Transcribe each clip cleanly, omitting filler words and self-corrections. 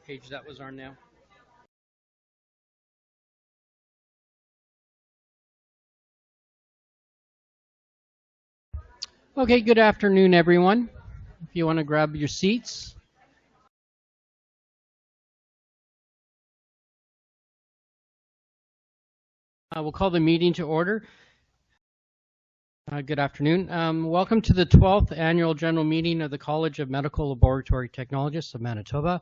page that was on now. Okay, good afternoon, everyone. If you want to grab your seats. We'll call the meeting to order. Good afternoon. Welcome to the 12th Annual General Meeting of the College of Medical Laboratory Technologists of Manitoba.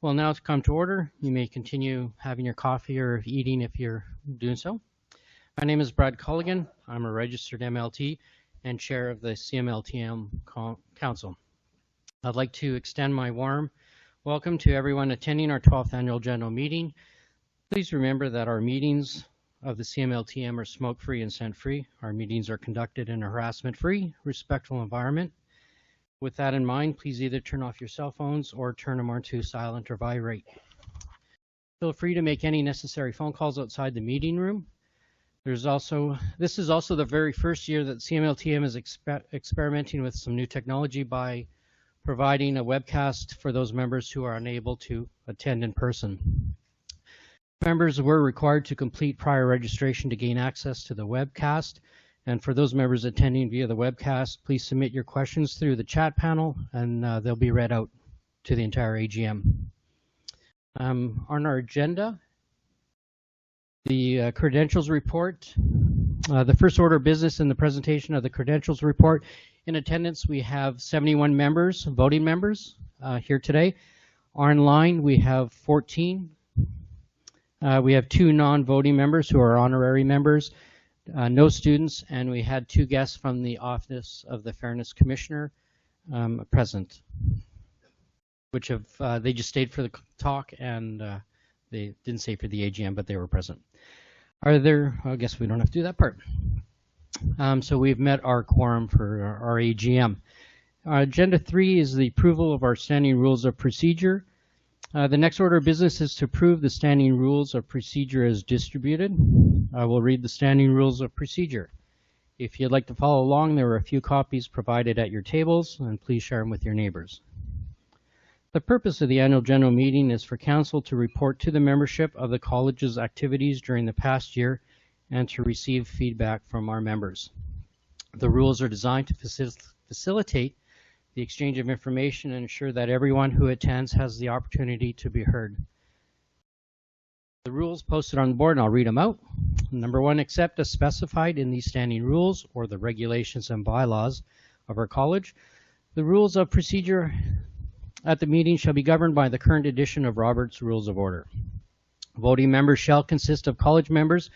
Well, now to come to order. You may continue having your coffee or eating if you're doing so. My name is Brad Culligan. I'm a registered MLT and chair of the CMLTM Council. I'd like to extend my warm welcome to everyone attending our 12th Annual General Meeting. Please remember that our meetings of the CMLTM are smoke-free and scent-free. Our meetings are conducted in a harassment-free, respectful environment. With that in mind, please either turn off your cell phones or turn them on to silent or vibrate. Feel free to make any necessary phone calls outside the meeting room. This is also the very first year that CMLTM is experimenting with some new technology by providing a webcast for those members who are unable to attend in person. Members were required to complete prior registration to gain access to the webcast. And for those members attending via the webcast, please submit your questions through the chat panel and they'll be read out to the entire AGM. On our agenda, the credentials report. The first order of business in the presentation of the credentials report. In attendance, we have 71 members, voting members here today. Online, we have 14. We have 2 non-voting members who are honorary members, no students, and we had 2 guests from the Office of the Fairness Commissioner present, which have they just stayed for the talk and they didn't stay for the AGM, but they were present. I guess we don't have to do that part. So we've met our quorum for our AGM. Agenda 3 is the approval of our standing rules of procedure. The next order of business is to approve the standing rules of procedure as distributed. I will read the standing rules of procedure. If you'd like to follow along, there are a few copies provided at your tables, and please share them with your neighbors. The purpose of the annual general meeting is for council to report to the membership of the college's activities during the past year and to receive feedback from our members. The rules are designed to facilitate the exchange of information and ensure that everyone who attends has the opportunity to be heard. The rules posted on the board, and I'll read them out. Number 1, except as specified in these standing rules or the regulations and bylaws of our college, the rules of procedure at the meeting shall be governed by the current edition of Robert's Rules of Order. Voting members shall consist of college members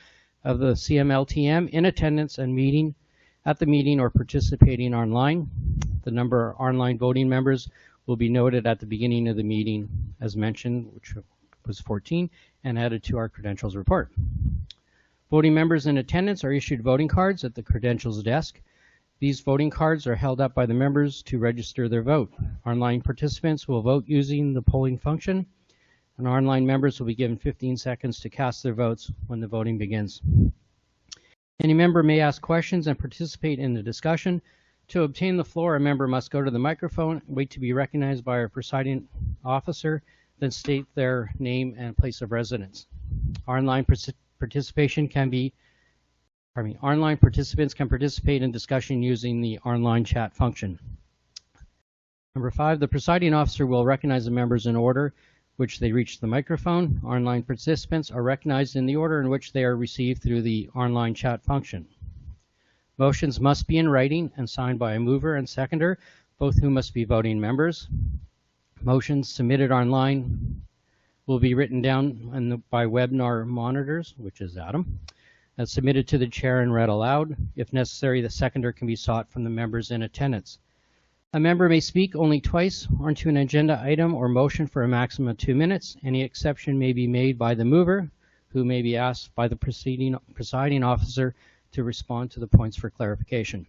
of the CMLTM in attendance and meeting at the meeting or participating online. The number of online voting members will be noted at the beginning of the meeting as mentioned, which was 14, and added to our credentials report. Voting members in attendance are issued voting cards at the credentials desk. These voting cards are held up by the members to register their vote. Online participants will vote using the polling function, and online members will be given 15 seconds to cast their votes when the voting begins. Any member may ask questions and participate in the discussion. To obtain the floor, a member must go to the microphone, wait to be recognized by our presiding officer, then state their name and place of residence. Online participants can participate in discussion using the online chat function. Number 5, the presiding officer will recognize the members in order which they reach the microphone. Online participants are recognized in the order in which they are received through the online chat function. Motions must be in writing and signed by a mover and seconder, both who must be voting members. Motions submitted online will be written down by webinar monitors, which is Adam, and submitted to the chair and read aloud. If necessary, the seconder can be sought from the members in attendance. A member may speak only twice onto an agenda item or motion for a maximum of 2 minutes. Any exception may be made by the mover, who may be asked by the presiding officer to respond to the points for clarification.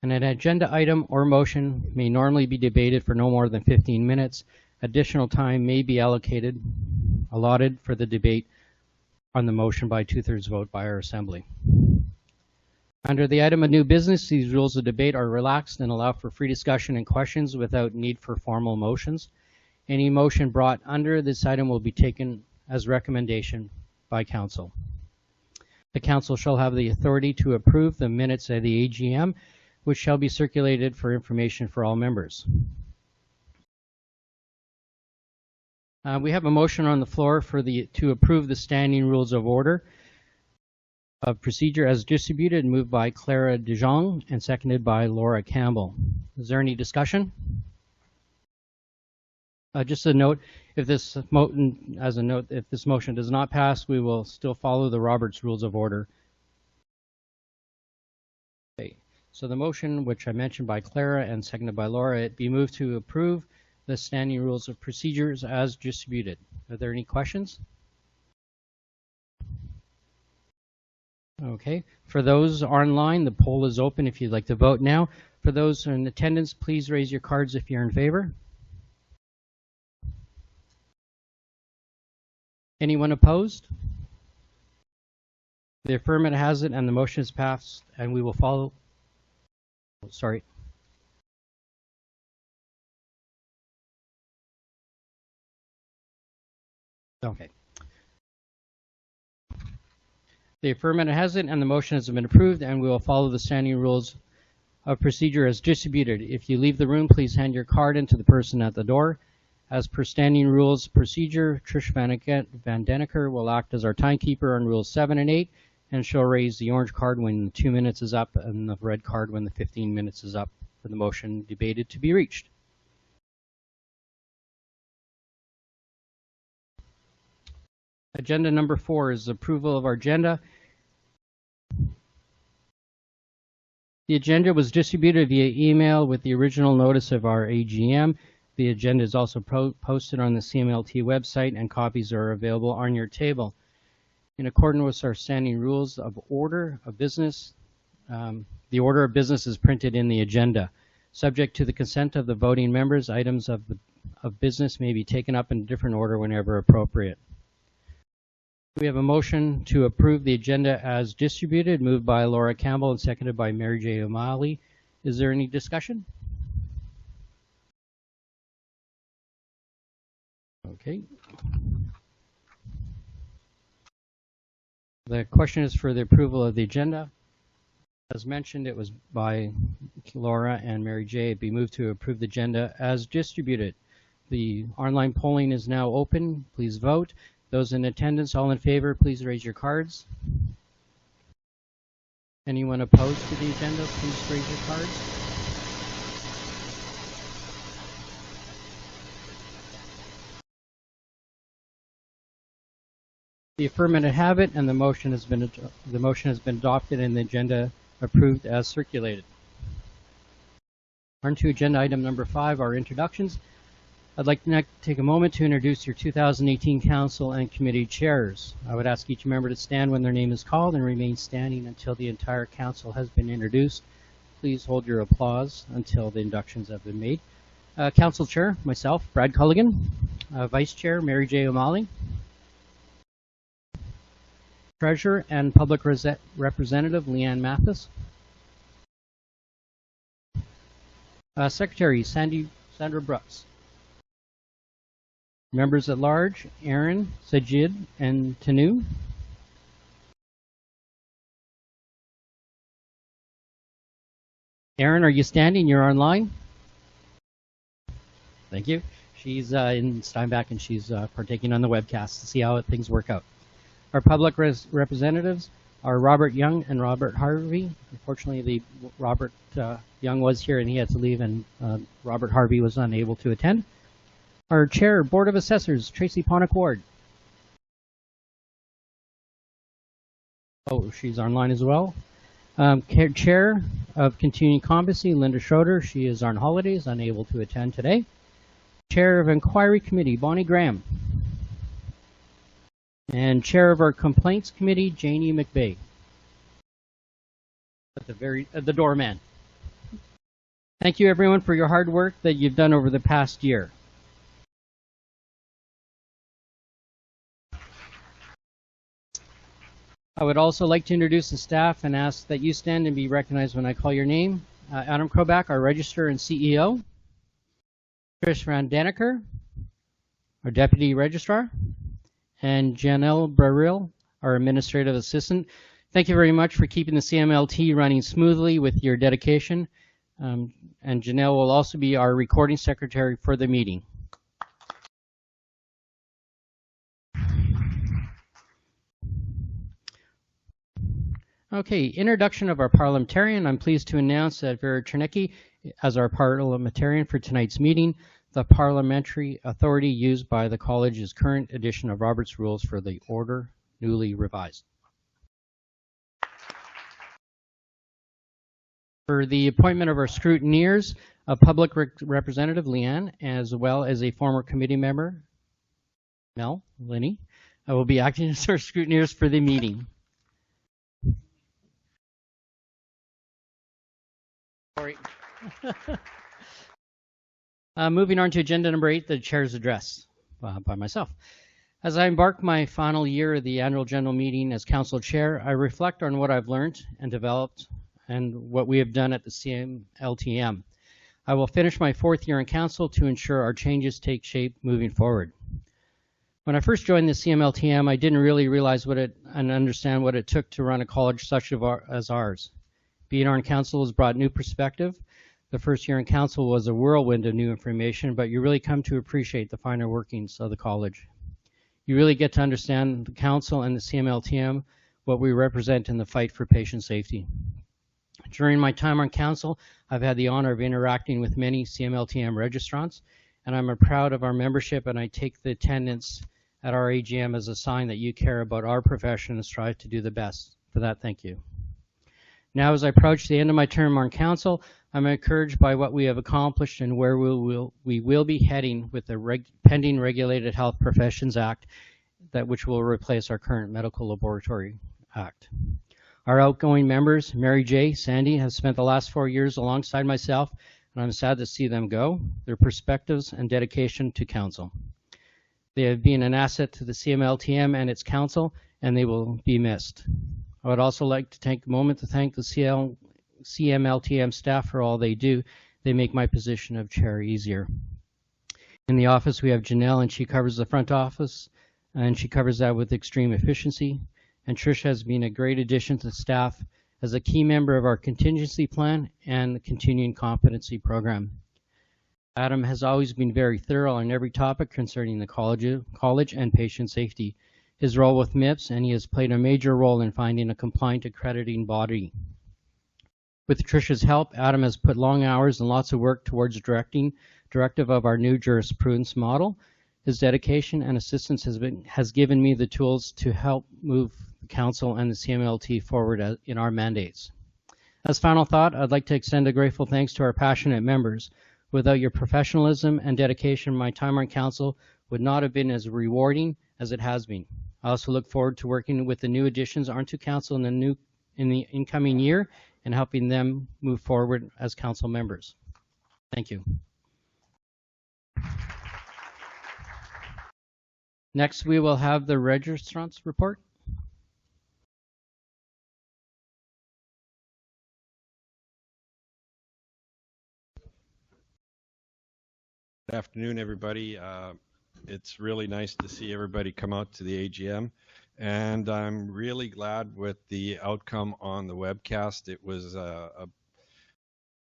And an agenda item or motion may normally be debated for no more than 15 minutes. Additional time may be allotted for the debate on the motion by 2/3 vote by our assembly. Under the item of new business, these rules of debate are relaxed and allow for free discussion and questions without need for formal motions. Any motion brought under this item will be taken as recommendation by council. The council shall have the authority to approve the minutes of the AGM, which shall be circulated for information for all members. We have a motion on the floor to approve the standing rules of order of procedure as distributed, moved by Clara DeJong and seconded by Laura Campbell. Is there any discussion? Just a note, if this motion does not pass, we will still follow the Roberts Rules of Order. Okay. So the motion, which I mentioned by Clara and seconded by Laura, it be moved to approve the standing rules of procedures as distributed. Are there any questions? Okay. For those online, the poll is open if you'd like to vote now. For those in attendance, please raise your cards if you're in favor. Anyone opposed? The affirmative has it and the motion is passed, and we will follow. Sorry. Okay. The affirmative has it and the motion has been approved, and we will follow the standing rules of procedure as distributed. If you leave the room, please hand your card in to the person at the door. As per standing rules procedure, Trish Van Deneker will act as our timekeeper on rules 7 and 8, and she'll raise the orange card when 2 minutes is up and the red card when the 15 minutes is up for the motion debated to be reached. Agenda number 4 is approval of our agenda. The agenda was distributed via email with the original notice of our AGM. The agenda is also posted on the CMLT website, and copies are available on your table. In accordance with our standing rules of order of business, the order of business is printed in the agenda. Subject to the consent of the voting members, items of business may be taken up in a different order whenever appropriate. We have a motion to approve the agenda as distributed, moved by Laura Campbell and seconded by Mary J. O'Malley. Is there any discussion? Okay. The question is for the approval of the agenda. As mentioned, it was by Laura and Mary J. It be moved to approve the agenda as distributed. The online polling is now open. Please vote. Those in attendance, all in favor, please raise your cards. Anyone opposed to the agenda, please raise your cards. The affirmative have it, and the motion has been adopted and the agenda approved as circulated. On to agenda item number 5, our introductions. I'd like to take a moment to introduce your 2018 Council and Committee Chairs. I would ask each member to stand when their name is called and remain standing until the entire Council has been introduced. Please hold your applause until the inductions have been made. Council Chair, myself, Brad Culligan. Vice Chair, Mary J. O'Malley. Treasurer and Public Representative, Leanne Mathis. Secretary, Sandra Brooks. Members at large, Aaron, Sajid, and Tanu. Aaron, are you standing? You're online? Thank you. She's in Steinbach, and she's partaking on the webcast to see how things work out. Our public representatives are Robert Young and Robert Harvey. Unfortunately, Robert Young was here and he had to leave, and Robert Harvey was unable to attend. Our Chair, Board of Assessors, Tracy Ponnick-Ward. Oh, she's online as well. Chair of Continuing Competency, Linda Schroeder. She is on holidays, unable to attend today. Chair of Inquiry Committee, Bonnie Graham. And Chair of our Complaints Committee, Janie McVeigh. At the doorman. Thank you, everyone, for your hard work that you've done over the past year. I would also like to introduce the staff and ask that you stand and be recognized when I call your name. Adam Krobach, our Registrar and CEO. Trish Van Deneker, our Deputy Registrar, and Janelle Baril, our Administrative Assistant. Thank you very much for keeping the CMLT running smoothly with your dedication. And Janelle will also be our recording secretary for the meeting. Okay, introduction of our parliamentarian. I'm pleased to announce that Vera Chernecki as our parliamentarian for tonight's meeting. The parliamentary authority used by the college is current edition of Robert's Rules for the Order, newly revised. For the appointment of our scrutineers, a public representative, Leanne, as well as a former committee member, Mel Linney, will be acting as our scrutineers for the meeting. Sorry. Moving on to agenda number 8, the chair's address by myself. As I embark my final year of the annual general meeting as council chair, I reflect on what I've learned and developed and what we have done at the CMLTM. I will finish my 4th year in council to ensure our changes take shape moving forward. When I first joined the CMLTM, I didn't really realize and understand what it took to run a college such as ours. Being on council has brought new perspective. The first year in council was a whirlwind of new information, but you really come to appreciate the finer workings of the college. You really get to understand the council and the CMLTM, what we represent in the fight for patient safety. During my time on council, I've had the honor of interacting with many CMLTM registrants, and I'm proud of our membership, and I take the attendance at our AGM as a sign that you care about our profession and strive to do the best. For that, thank you. Now, as I approach the end of my term on council, I'm encouraged by what we have accomplished and where we will be heading with the pending Regulated Health Professions Act, which will replace our current Medical Laboratory Act. Our outgoing members, Mary J., Sandy, have spent the last 4 years alongside myself, and I'm sad to see them go, their perspectives and dedication to council. They have been an asset to the CMLTM and its council, and they will be missed. I would also like to take a moment to thank the CMLTM staff for all they do. They make my position of chair easier. In the office, we have Janelle, and she covers the front office, and she covers that with extreme efficiency. And Trish has been a great addition to the staff as a key member of our contingency plan and the continuing competency program. Adam has always been very thorough on every topic concerning the college and patient safety. His role with MIPS, and he has played a major role in finding a compliant accrediting body. With Trish's help, Adam has put long hours and lots of work towards directive of our new jurisprudence model. His dedication and assistance has given me the tools to help move the council and the CMLT forward in our mandates. As final thought, I'd like to extend a grateful thanks to our passionate members. Without your professionalism and dedication, my time on council would not have been as rewarding as it has been. I also look forward to working with the new additions onto council in the incoming year and helping them move forward as council members. Thank you. Next, we will have the registrants report. Good afternoon, everybody. It's really nice to see everybody come out to the AGM, and I'm really glad with the outcome on the webcast. It was a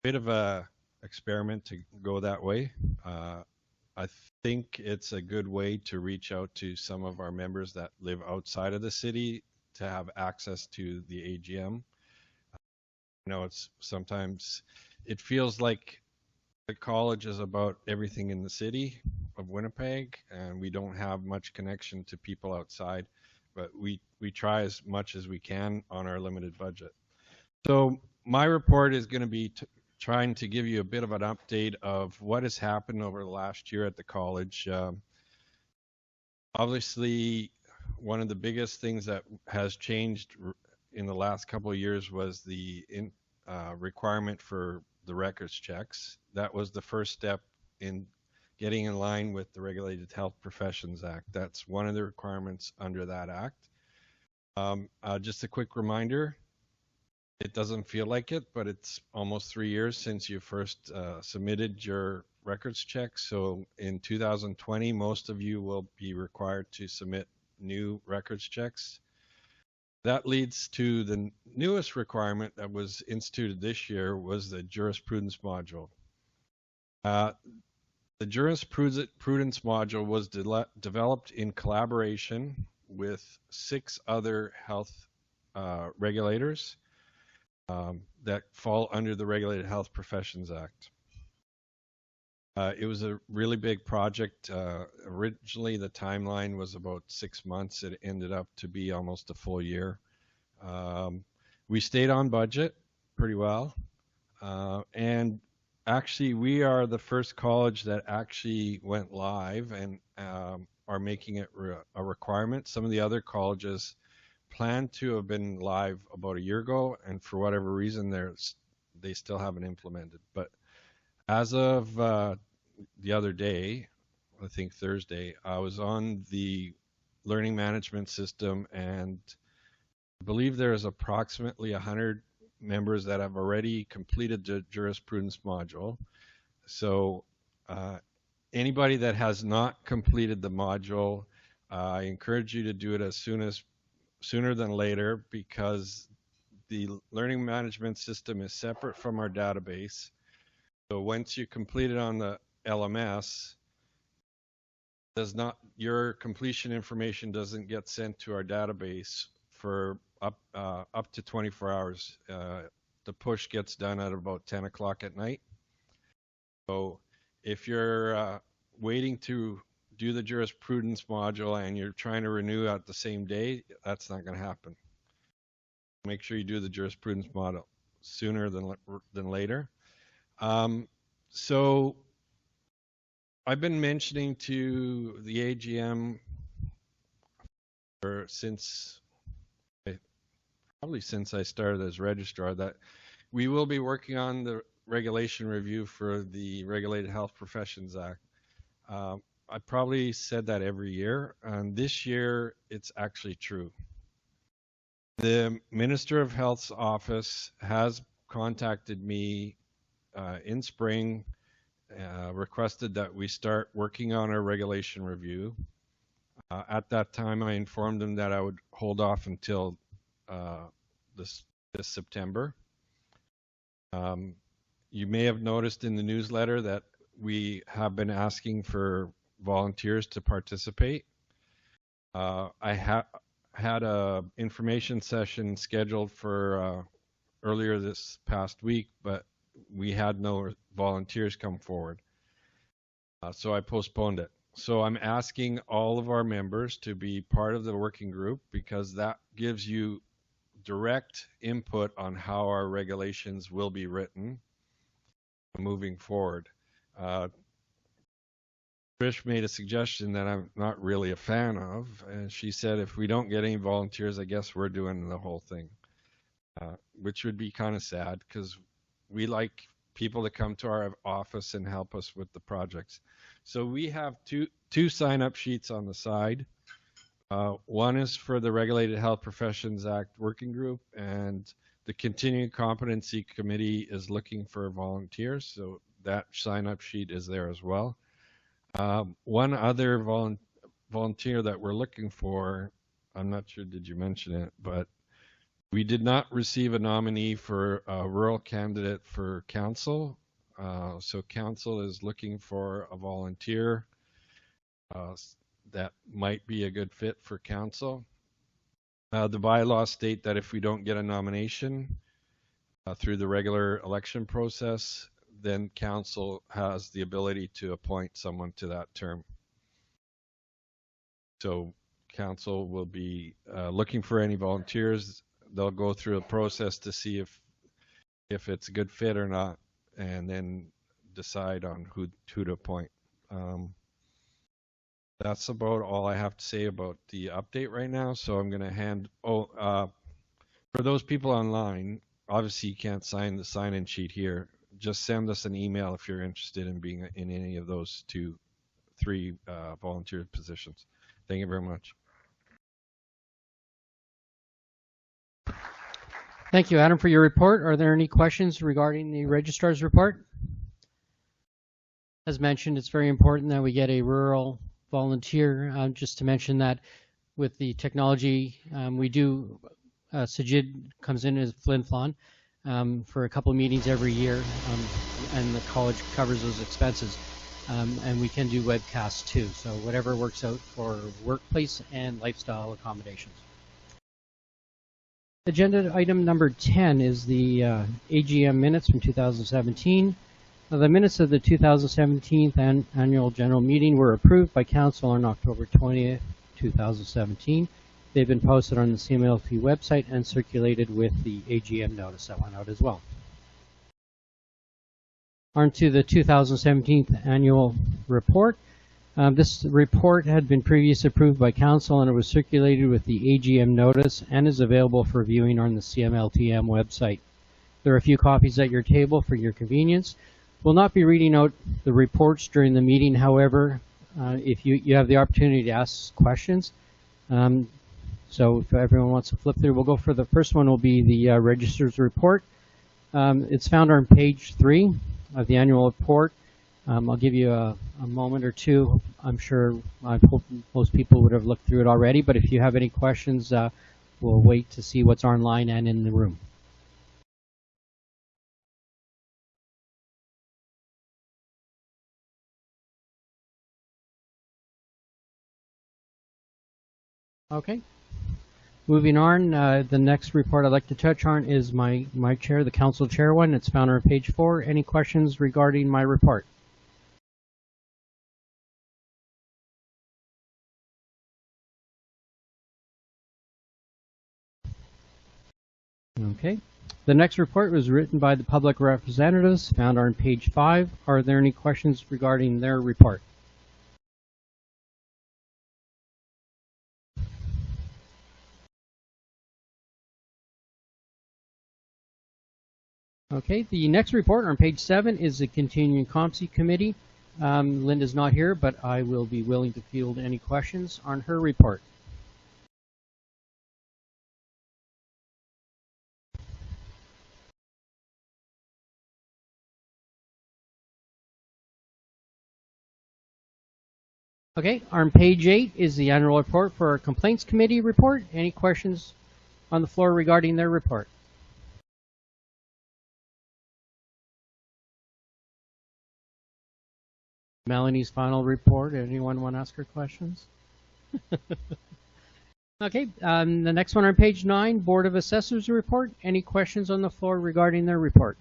bit of a experiment to go that way. I think it's a good way to reach out to some of our members that live outside of the city to have access to the AGM. It's sometimes it feels like the college is about everything in the city of Winnipeg, and we don't have much connection to people outside, but we try as much as we can on our limited budget. So my report is going to be trying to give you a bit of an update of what has happened over the last year at the college. Obviously, one of the biggest things that has changed in the last couple of years was the requirement for the records checks. That was the first step in getting in line with the Regulated Health Professions Act. That's one of the requirements under that act. Just a quick reminder, it doesn't feel like it, but it's almost 3 years since you first submitted your records checks. So in 2020, most of you will be required to submit new records checks. That leads to the newest requirement that was instituted this year was the jurisprudence module. The jurisprudence module was developed in collaboration with 6 other health regulators that fall under the Regulated Health Professions Act. It was a really big project. Originally, the timeline was about 6 months. It ended up to be almost a full year. We stayed on budget pretty well. And actually, we are the first college that actually went live and are making it a requirement. Some of the other colleges plan to have been live about a year ago, and for whatever reason, they still haven't implemented. But as of the other day, I think Thursday, I was on the learning management system, and I believe there is approximately 100 members that have already completed the jurisprudence module. So anybody that has not completed the module, I encourage you to do it sooner than later, because the learning management system is separate from our database. So once you complete it on the LMS, your completion information doesn't get sent to our database for up to 24 hours. The push gets done at about 10 o'clock at night. So if you're waiting to do the jurisprudence module and you're trying to renew at the same day, that's not going to happen. Make sure you do the jurisprudence module sooner than later. So I've been mentioning to the AGM probably since I started as registrar that we will be working on the regulation review for the Regulated Health Professions Act. I probably said that every year, and this year it's actually true. The Minister of Health's office has contacted me in spring, requested that we start working on our regulation review. At that time, I informed them that I would hold off until this September. You may have noticed in the newsletter that we have been asking for volunteers to participate. I had a information session scheduled for earlier this past week, but we had no volunteers come forward. So I postponed it. So I'm asking all of our members to be part of the working group, because that gives you direct input on how our regulations will be written moving forward. Trish made a suggestion that I'm not really a fan of, and she said if we don't get any volunteers, I guess we're doing the whole thing, which would be kind of sad, because we like people to come to our office and help us with the projects. So we have two sign-up sheets on the side. One is for the Regulated Health Professions Act Working Group, and the Continuing Competency Committee is looking for volunteers, so that sign-up sheet is there as well. One other volunteer that we're looking for, I'm not sure did you mention it, but we did not receive a nominee for a rural candidate for council. So council is looking for a volunteer that might be a good fit for council. The bylaws state that if we don't get a nomination through the regular election process, then council has the ability to appoint someone to that term. So council will be looking for any volunteers. They'll go through a process to see if it's a good fit or not, and then decide on who to appoint. That's about all I have to say about the update right now. So I'm going to hand, for those people online, obviously you can't sign the sign-in sheet here. Just send us an email if you're interested in being in any of those three volunteer positions. Thank you very much. Thank you, Adam, for your report. Are there any questions regarding the registrar's report? As mentioned, it's very important that we get a rural volunteer. Just to mention that with the technology, we do, Sajid comes in as Flin Flon for a couple of meetings every year, and the college covers those expenses. And we can do webcasts too, so whatever works out for workplace and lifestyle accommodations. Agenda item number 10 is the AGM minutes from 2017. The minutes of the 2017 annual general meeting were approved by council on October 20th, 2017. They've been posted on the CMLT website and circulated with the AGM notice that went out as well. On to the 2017 annual report. This report had been previously approved by council and it was circulated with the AGM notice and is available for viewing on the CMLTM website. There are a few copies at your table for your convenience. We'll not be reading out the reports during the meeting. However, if you have the opportunity to ask questions. So if everyone wants to flip through, we'll go for the first one will be the registrar's report. It's found on page 3 of the annual report. I'll give you a moment or two. I'm sure, I hope most people would have looked through it already, but if you have any questions, we'll wait to see what's online and in the room. Okay. Moving on, the next report I'd like to touch on is my chair, the council chair one. It's found on page 4. Any questions regarding my report? Okay. The next report was written by the public representatives, found on page 5. Are there any questions regarding their report? Okay, the next report on page 7 is the Continuing Competency Committee. Linda's not here, but I will be willing to field any questions on her report. Okay, on page 8 is the annual report for our Complaints Committee report. Any questions on the floor regarding their report? Melanie's final report. Anyone want to ask her questions? Okay, the next one on page 9, Board of Assessors report. Any questions on the floor regarding their report?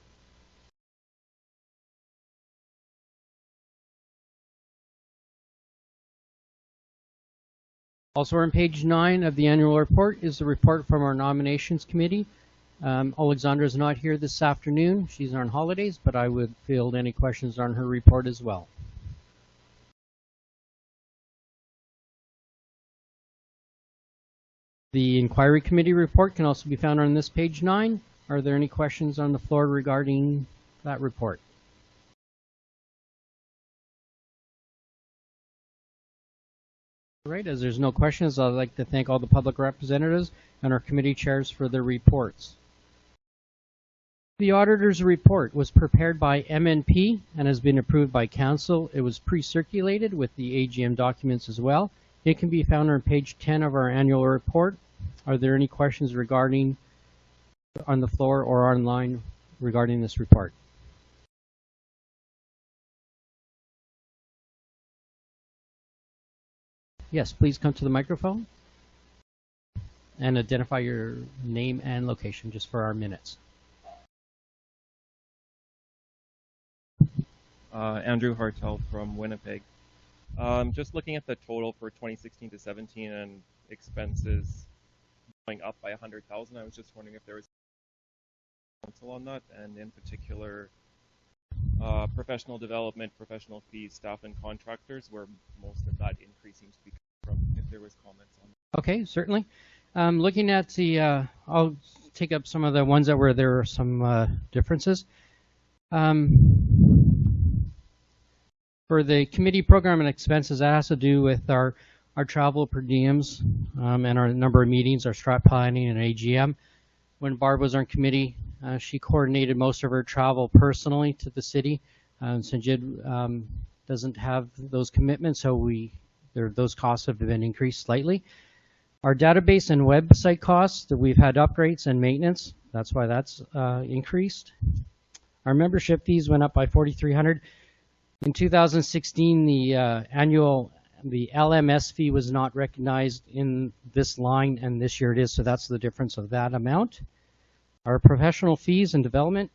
Also on page 9 of the annual report is the report from our Nominations Committee. Alexandra is not here this afternoon. She's on holidays, but I would field any questions on her report as well. The Inquiry Committee report can also be found on this page 9. Are there any questions on the floor regarding that report? All right, as there's no questions, I'd like to thank all the public representatives and our committee chairs for their reports. The auditor's report was prepared by MNP and has been approved by council. It was pre-circulated with the AGM documents as well. It can be found on page 10 of our annual report. Are there any questions regarding on the floor or online regarding this report? Yes, please come to the microphone and identify your name and location just for our minutes. Andrew Hartel from Winnipeg. Just looking at the total for 2016 to 17 and expenses going up by 100,000, I was just wondering if there was council on that, and in particular professional development, professional fees, staff and contractors, where most of that increase seems to be from, if there was comments on that. Okay, certainly. Looking at the, I'll take up some of the ones that were there are some differences. For the committee program and expenses, that has to do with our travel per diems and our number of meetings, our strat planning and AGM. When Barb was on committee, she coordinated most of her travel personally to the city. Sanjid doesn't have those commitments, so those costs have been increased slightly. Our database and website costs, that we've had upgrades and maintenance. That's why that's increased. Our membership fees went up by $4,300. In 2016, the LMS fee was not recognized in this line, and this year it is, so that's the difference of that amount. Our professional fees and development.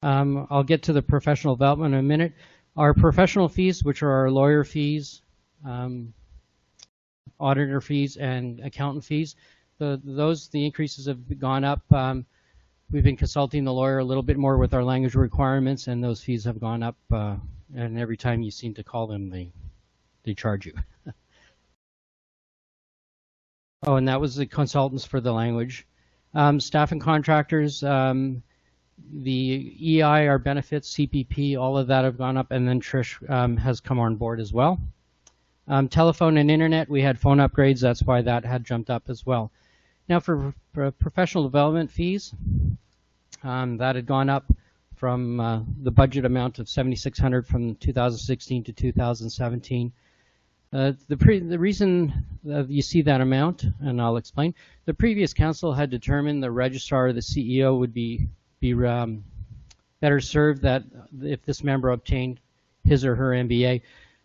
I'll get to the professional development in a minute. Our professional fees, which are our lawyer fees, auditor fees, and accountant fees, the increases have gone up. We've been consulting the lawyer a little bit more with our language requirements, and those fees have gone up. And every time you seem to call them, they charge you. Oh, and that was the consultants for the language. Staff and contractors, the EI, our benefits, CPP, all of that have gone up, and then Trish has come on board as well. Telephone and internet, we had phone upgrades, that's why that had jumped up as well. Now for professional development fees, that had gone up from the budget amount of $7,600 from 2016 to 2017. The reason you see that amount, and I'll explain, the previous council had determined the registrar or the CEO would be better served that if this member obtained his or her MBA.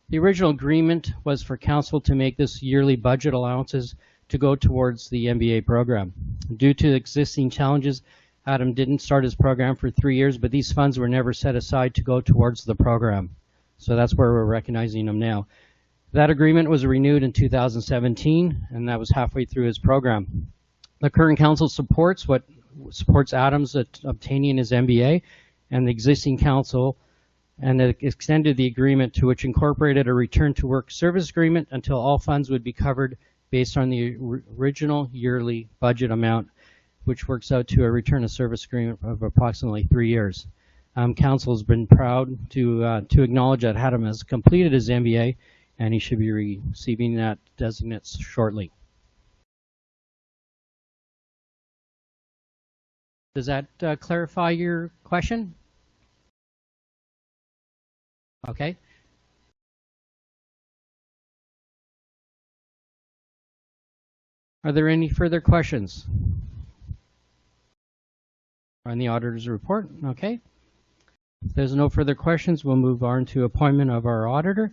The original agreement was for council to make this yearly budget allowances to go towards the MBA program. Due to existing challenges, Adam didn't start his program for 3 years, but these funds were never set aside to go towards the program. So that's where we're recognizing them now. That agreement was renewed in 2017, and that was halfway through his program. The current council supports Adam's obtaining his MBA, and the existing council and it extended the agreement, to which incorporated a return to work service agreement until all funds would be covered based on the original yearly budget amount, which works out to a return of service agreement of approximately 3 years. Council has been proud to acknowledge that Adam has completed his MBA, and he should be receiving that designate shortly. Does that clarify your question? Okay. Are there any further questions on the auditor's report? Okay. If there's no further questions, we'll move on to appointment of our auditor.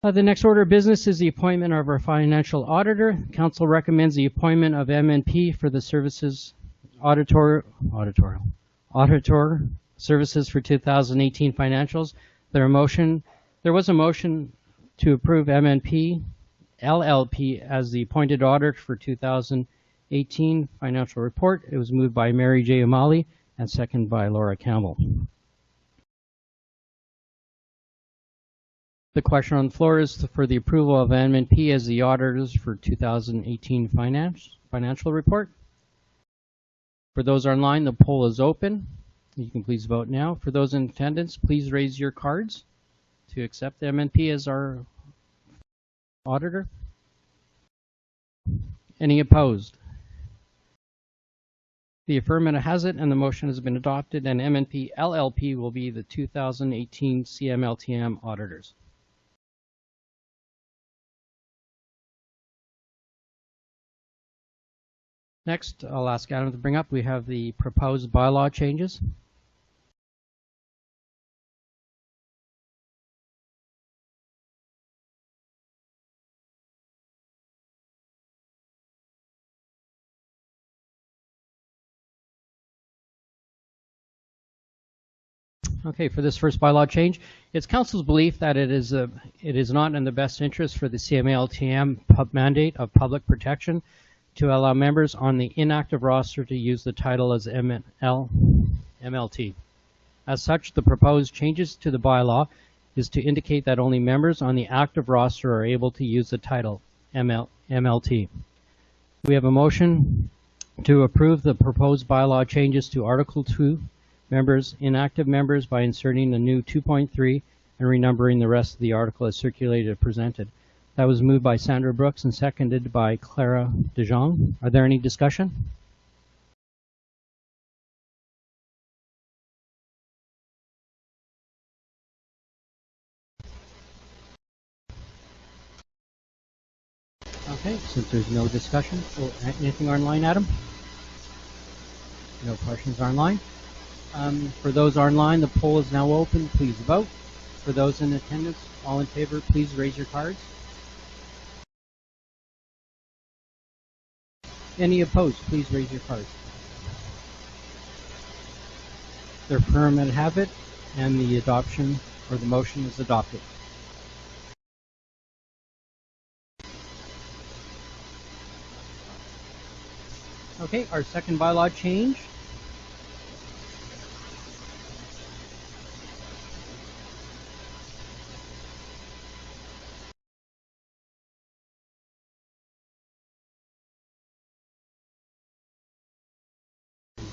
The next order of business is the appointment of our financial auditor. Council recommends the appointment of MNP for the services auditor services for 2018 financials. There was a motion to approve MNP LLP as the appointed auditor for 2018 financial report. It was moved by Mary J. O'Malley and seconded by Laura Campbell. The question on the floor is for the approval of MNP as the auditors for 2018 financial report. For those online, the poll is open. You can please vote now. For those in attendance, please raise your cards to accept MNP as our auditor. Any opposed? The affirmative has it, and the motion has been adopted, and MNP LLP will be the 2018 CMLTM auditors. Next, I'll ask Adam to bring up, we have the proposed bylaw changes. Okay, for this first bylaw change, it's Council's belief that it is not in the best interest for the CMLTM mandate of public protection to allow members on the inactive roster to use the title as MLT. As such, the proposed changes to the bylaw is to indicate that only members on the active roster are able to use the title MLT. We have a motion to approve the proposed bylaw changes to Article 2, members, inactive members, by inserting the new 2.3 and renumbering the rest of the article as circulated and presented. That was moved by Sandra Brooks and seconded by Clara DeJong. Are there any discussion? Okay, since there's no discussion, anything online, Adam? No questions online. For those online, the poll is now open. Please vote. For those in attendance, all in favor, please raise your cards. Any opposed, please raise your cards. The affirmative have it, and the adoption or the motion is adopted. Okay, our second bylaw change.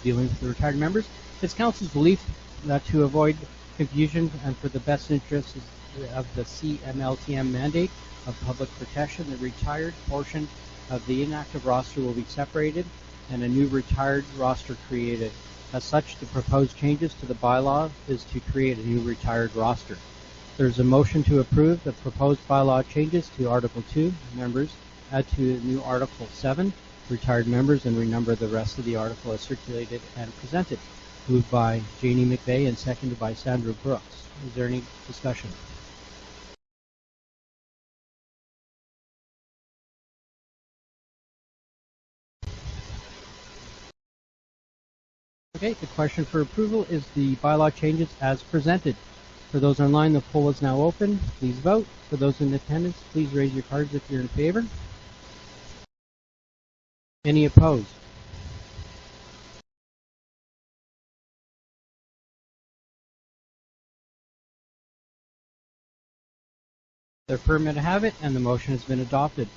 Dealing with the retired members. It's Council's belief that to avoid confusion and for the best interests of the CMLTM mandate of public protection, the retired portion of the inactive roster will be separated and a new retired roster created. As such, the proposed changes to the bylaw is to create a new retired roster. There's a motion to approve the proposed bylaw changes to Article 2, members, add to a new Article 7, retired members, and renumber the rest of the article as circulated and presented. Moved by Janie McVeigh and seconded by Sandra Brooks. Is there any discussion? Okay, the question for approval is the bylaw changes as presented. For those online, the poll is now open. Please vote. For those in attendance, please raise your cards if you're in favor. Any opposed? The affirmative have it, and the motion has been adopted.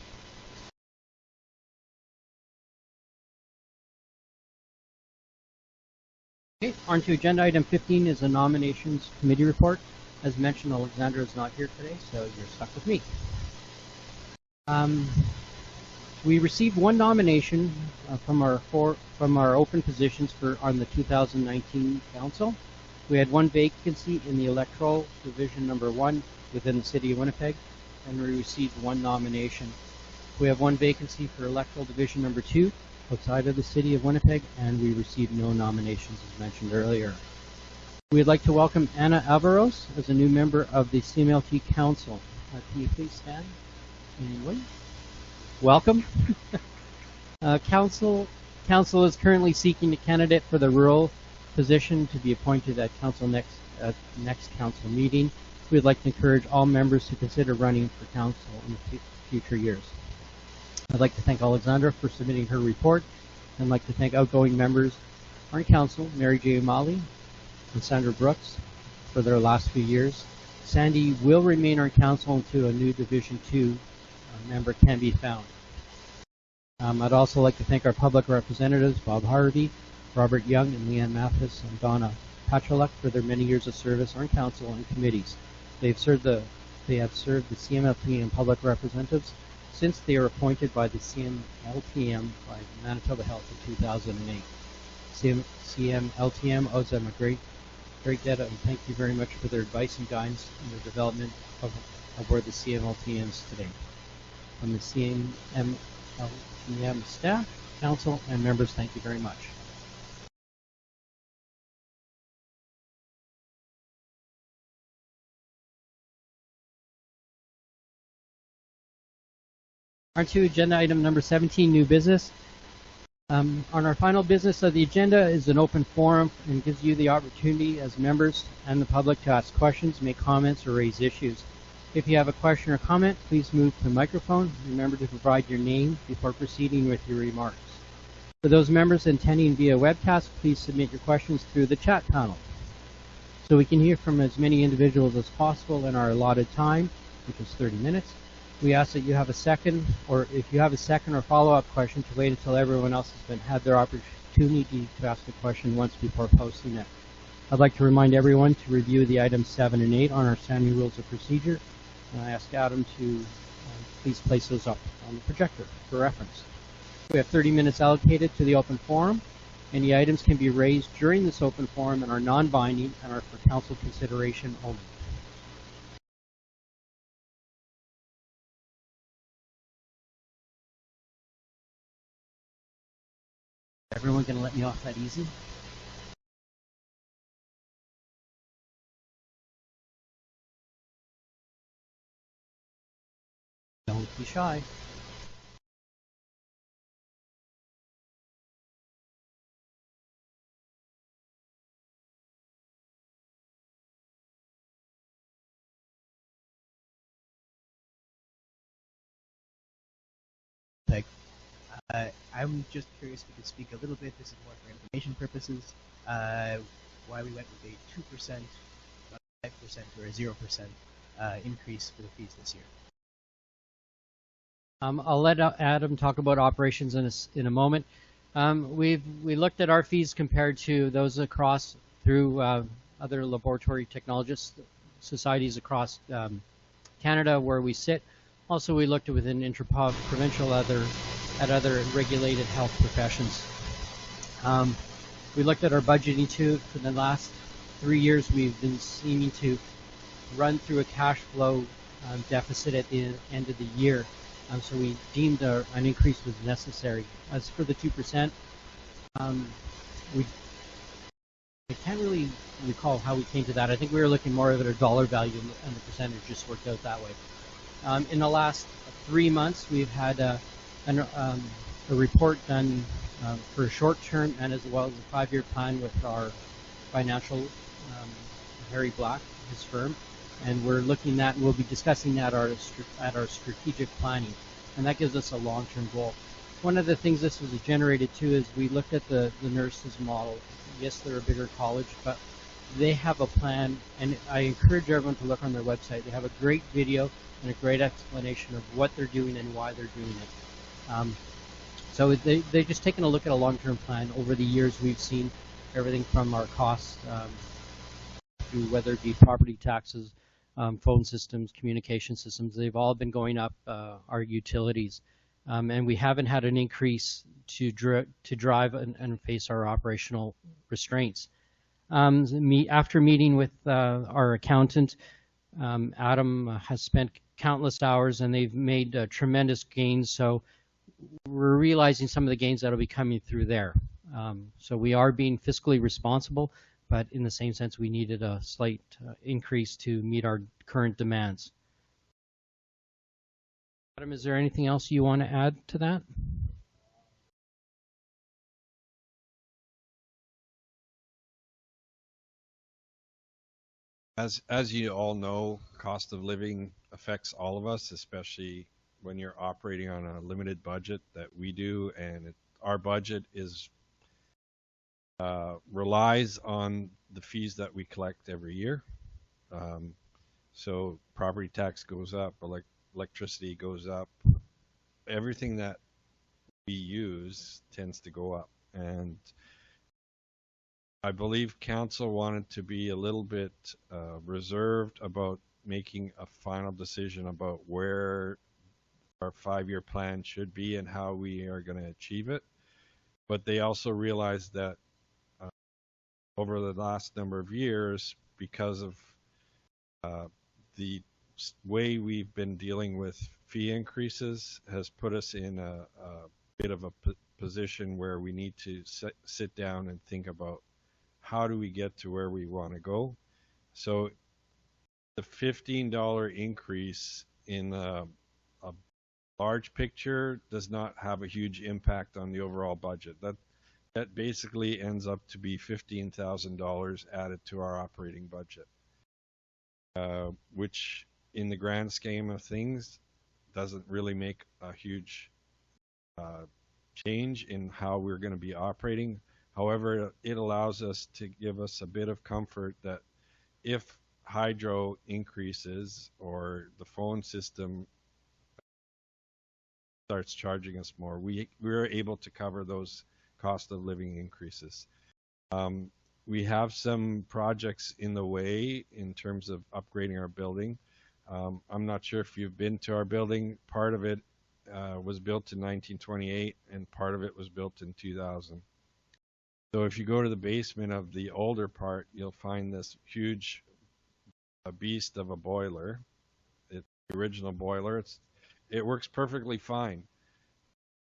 Okay, on to agenda item 15 is a nominations committee report. As mentioned, Alexandra is not here today, so you're stuck with me. We received one nomination from our open positions on the 2019 council. We had one vacancy in the electoral division number 1 within the city of Winnipeg, and we received one nomination. We have one vacancy for electoral division number 2 outside of the city of Winnipeg, and we received no nominations as mentioned earlier. We'd like to welcome Anna Alvaros as a new member of the CMLT Council. Can you please stand? Anyone? Welcome. Council is currently seeking a candidate for the rural position to be appointed at next council meeting. We'd like to encourage all members to consider running for council in the future years. I'd like to thank Alexandra for submitting her report, and I'd like to thank outgoing members on council, Mary J. O'Malley and Sandra Brooks, for their last few years. Sandy will remain on council until a new Division 2 member can be found. I'd also like to thank our public representatives, Bob Harvey, Robert Young, and Leanne Mathis, and Donna Pachaluk for their many years of service on council and committees. They have served the CMLT and public representatives since they were appointed by the CMLTM by Manitoba Health in 2008. CMLTM owes them a great debt, and thank you very much for their advice and guidance in the development of where the CMLTM is today. From the CMLTM staff, council, and members, thank you very much. On to agenda item number 17, new business. On our final business of the agenda is an open forum and gives you the opportunity as members and the public to ask questions, make comments, or raise issues. If you have a question or comment, please move to the microphone. Remember to provide your name before proceeding with your remarks. For those members attending via webcast, please submit your questions through the chat panel. So we can hear from as many individuals as possible in our allotted time, which is 30 minutes. We ask that you have a second, or if you have a second or follow-up question, to wait until everyone else has had their opportunity to ask a question once before posting it. I'd like to remind everyone to review the items 7 and 8 on our standing rules of procedure. And I ask Adam to please place those up on the projector for reference. We have 30 minutes allocated to the open forum. Any items can be raised during this open forum and are non-binding and are for council consideration only. Everyone going to let me off that easy? Don't be shy. I'm just curious if you could speak a little bit, this is more for information purposes, why we went with a 2%, not 5%, or a 0% increase for the fees this year. I'll let Adam talk about operations in a moment. We looked at our fees compared to those across through other laboratory technologists societies across Canada where we sit. Also, we looked within intra-provincial at other regulated health professions. We looked at our budgeting too. For the last 3 years, we've been seeming to run through a cash flow deficit at the end of the year. So we deemed an increase was necessary. As for the 2%, I can't really recall how we came to that. I think we were looking more at a dollar value, and the percentage just worked out that way. In the last 3 months, we've had a report done for short term and as well as a 5-year plan with our financial Harry Black, his firm, and we're looking at, we'll be discussing that at our strategic planning, and that gives us a long-term goal. One of the things this was generated too is we looked at the nurses model. Yes, they're a bigger college, but they have a plan, and I encourage everyone to look on their website. They have a great video and a great explanation of what they're doing and why they're doing it. So they've just taken a look at a long-term plan. Over the years, we've seen everything from our costs to whether it be property taxes, phone systems, communication systems. They've all been going up, our utilities. And we haven't had an increase to drive and face our operational restraints. After meeting with our accountant, Adam has spent countless hours and they've made tremendous gains. So we're realizing some of the gains that will be coming through there. So we are being fiscally responsible, but in the same sense, we needed a slight increase to meet our current demands. Adam, is there anything else you want to add to that? As you all know, cost of living affects all of us, especially when you're operating on a limited budget that we do, and our budget is relies on the fees that we collect every year. So property tax goes up, electricity goes up, everything that we use tends to go up. And I believe council wanted to be a little bit reserved about making a final decision about where our 5-year plan should be and how we are going to achieve it. But they also realized that over the last number of years, because of the way we've been dealing with fee increases, has put us in a bit of a position where we need to sit down and think about how do we get to where we want to go. So the $15 increase in a large picture does not have a huge impact on the overall budget. That basically ends up to be $15,000 added to our operating budget, which in the grand scheme of things doesn't really make a huge change in how we're going to be operating. However, it allows us to give us a bit of comfort that if hydro increases or the phone system starts charging us more, we're able to cover those cost of living increases. We have some projects in the way in terms of upgrading our building. I'm not sure if you've been to our building. Part of it was built in 1928 and part of it was built in 2000. So if you go to the basement of the older part, you'll find this huge beast of a boiler. It's the original boiler. It works perfectly fine.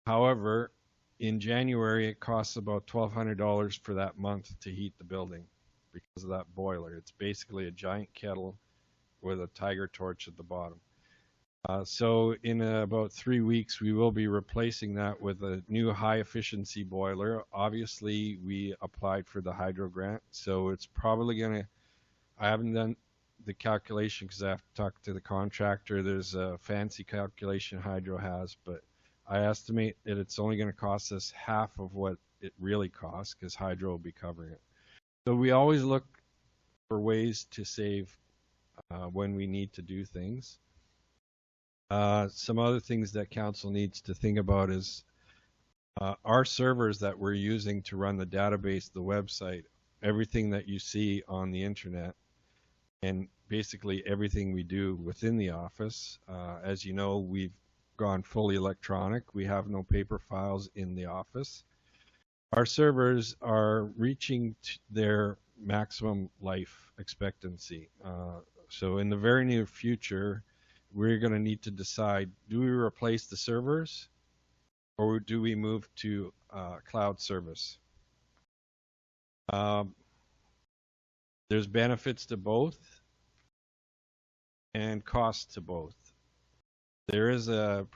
However, in January, it costs about $1,200 for that month to heat the building because of that boiler. It's basically a giant kettle with a tiger torch at the bottom. So in about 3 weeks, we will be replacing that with a new high efficiency boiler. Obviously, we applied for the hydro grant, so it's probably going to, I haven't done the calculation because I have to talk to the contractor. There's a fancy calculation hydro has, but I estimate that it's only going to cost us half of what it really costs because hydro will be covering it. So we always look for ways to save when we need to do things. Some other things that council needs to think about is our servers that we're using to run the database, the website, everything that you see on the internet, and basically everything we do within the office. As you know, we've gone fully electronic. We have no paper files in the office. Our servers are reaching their maximum life expectancy. So in the very near future, we're going to need to decide, do we replace the servers or do we move to cloud service? There's benefits to both and costs to both. There is a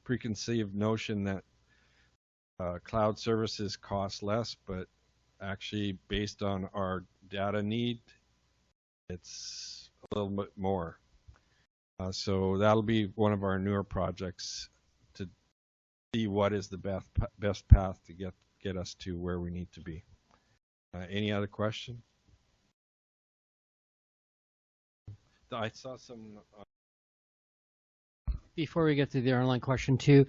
preconceived notion that cloud services cost less, but actually based on our data need, it's a little bit more. So that'll be one of our newer projects to see what is the best path to get us to where we need to be. Any other question? I saw some. Before we get to the online question too,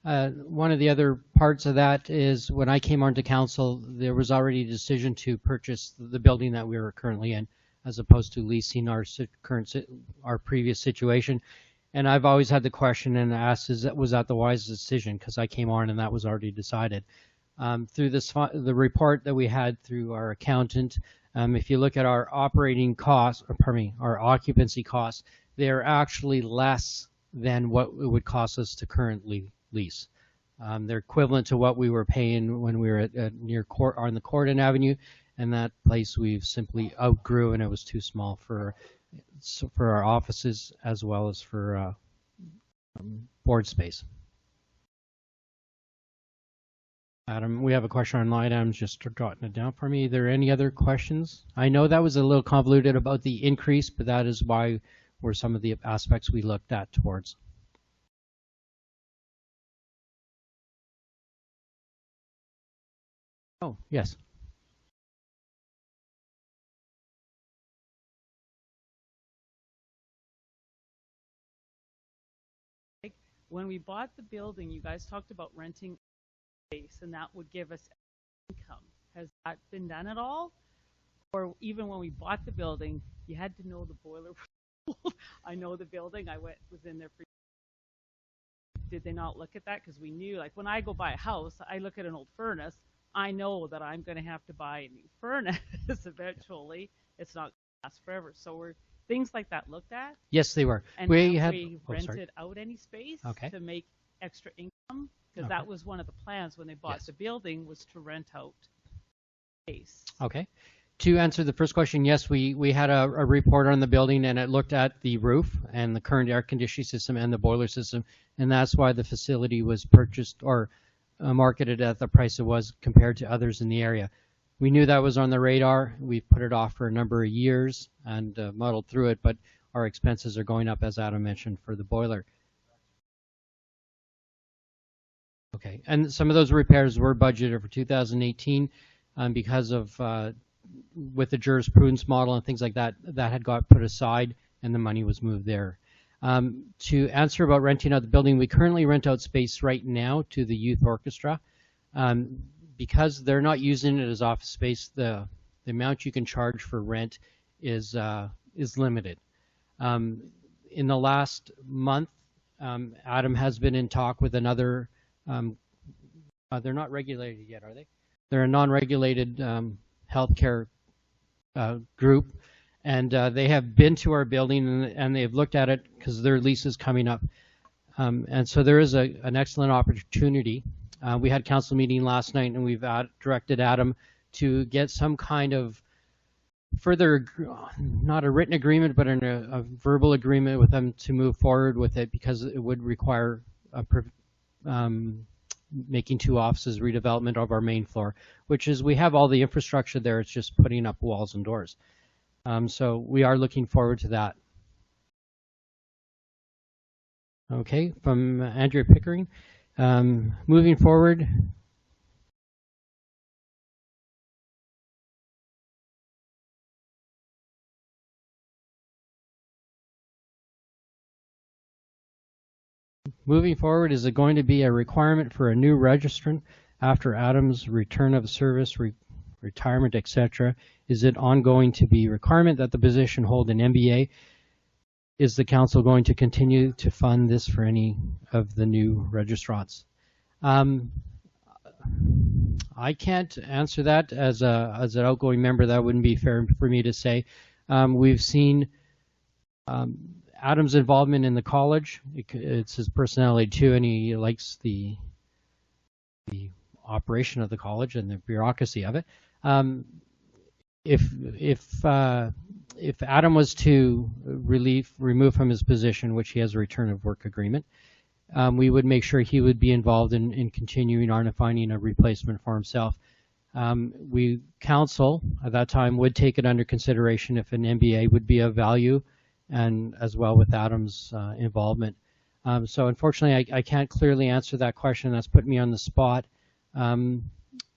one of the other parts of that is when I came onto council, there was already a decision to purchase the building that we were currently in, as opposed to leasing our previous situation. And I've always had the question and asked, was that the wisest decision? Because I came on and that was already decided. Through the report that we had through our accountant, if you look at our operating costs, our occupancy costs, they're actually less than what it would cost us to currently lease. They're equivalent to what we were paying when we were at on the Corden Avenue, and that place we've simply outgrew, and it was too small for our offices as well as for board space. Adam, we have a question online. Adam's just jotting it down for me. Are there any other questions? I know that was a little convoluted about the increase, but that is why were some of the aspects we looked at towards. Oh, yes. When we bought the building, you guys talked about renting space, and that would give us income. Has that been done at all? Or even when we bought the building, you had to know the boiler. I know the building. I was in there for. Did they not look at that? Because we knew, like when I go buy a house, I look at an old furnace. I know that I'm going to have to buy a new furnace eventually. It's not going to last forever. So were things like that looked at? Yes, they were. And we rented out any space to make extra income? Because that was one of the plans when they bought the building, was to rent out space. Okay. To answer the first question, yes, we had a report on the building, and it looked at the roof and the current air conditioning system and the boiler system, and that's why the facility was purchased or marketed at the price it was compared to others in the area. We knew that was on the radar. We put it off for a number of years and muddled through it, but our expenses are going up, as Adam mentioned, for the boiler. Okay, and some of those repairs were budgeted for 2018 because of with the jurisprudence model and things like that, that had got put aside and the money was moved there. To answer about renting out the building, we currently rent out space right now to the youth orchestra. Because they're not using it as office space, the amount you can charge for rent is limited. In the last month, Adam has been in talk with another, they're not regulated yet, are they? They're a non-regulated healthcare group, and they have been to our building and they've looked at it because their lease is coming up. And so there is an excellent opportunity. We had council meeting last night, and we've directed Adam to get some kind of further, not a written agreement, but a verbal agreement with them to move forward with it, because it would require making 2 offices, redevelopment of our main floor, which is, we have all the infrastructure there, it's just putting up walls and doors. So we are looking forward to that. Okay, from Andrea Pickering. Moving forward, is it going to be a requirement for a new registrant after Adam's return of service, retirement, etc.? Is it ongoing to be requirement that the position hold an MBA? Is the council going to continue to fund this for any of the new registrants? I can't answer that as an outgoing member. That wouldn't be fair for me to say. We've seen Adam's involvement in the college. It's his personality too, and he likes the operation of the college and the bureaucracy of it. If Adam was to remove from his position, which he has a return of work agreement, we would make sure he would be involved in continuing on and finding a replacement for himself. Council at that time would take it under consideration if an MBA would be of value, and as well with Adam's involvement. So unfortunately, I can't clearly answer that question. That's put me on the spot.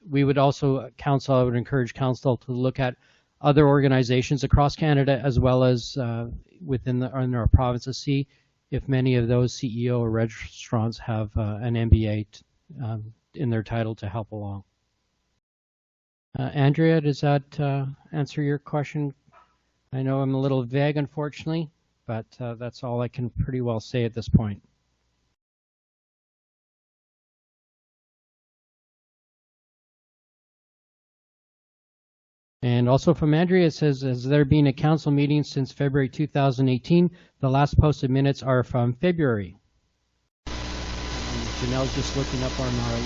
We would also, I would encourage council to look at other organizations across Canada, as well as within our province, to see if many of those CEO or registrants have an MBA in their title to help along. Andrea, does that answer your question? I know I'm a little vague, unfortunately, but that's all I can pretty well say at this point. And also from Andrea, it says, has there been a council meeting since February 2018? The last posted minutes are from February. Janelle's just looking up on our...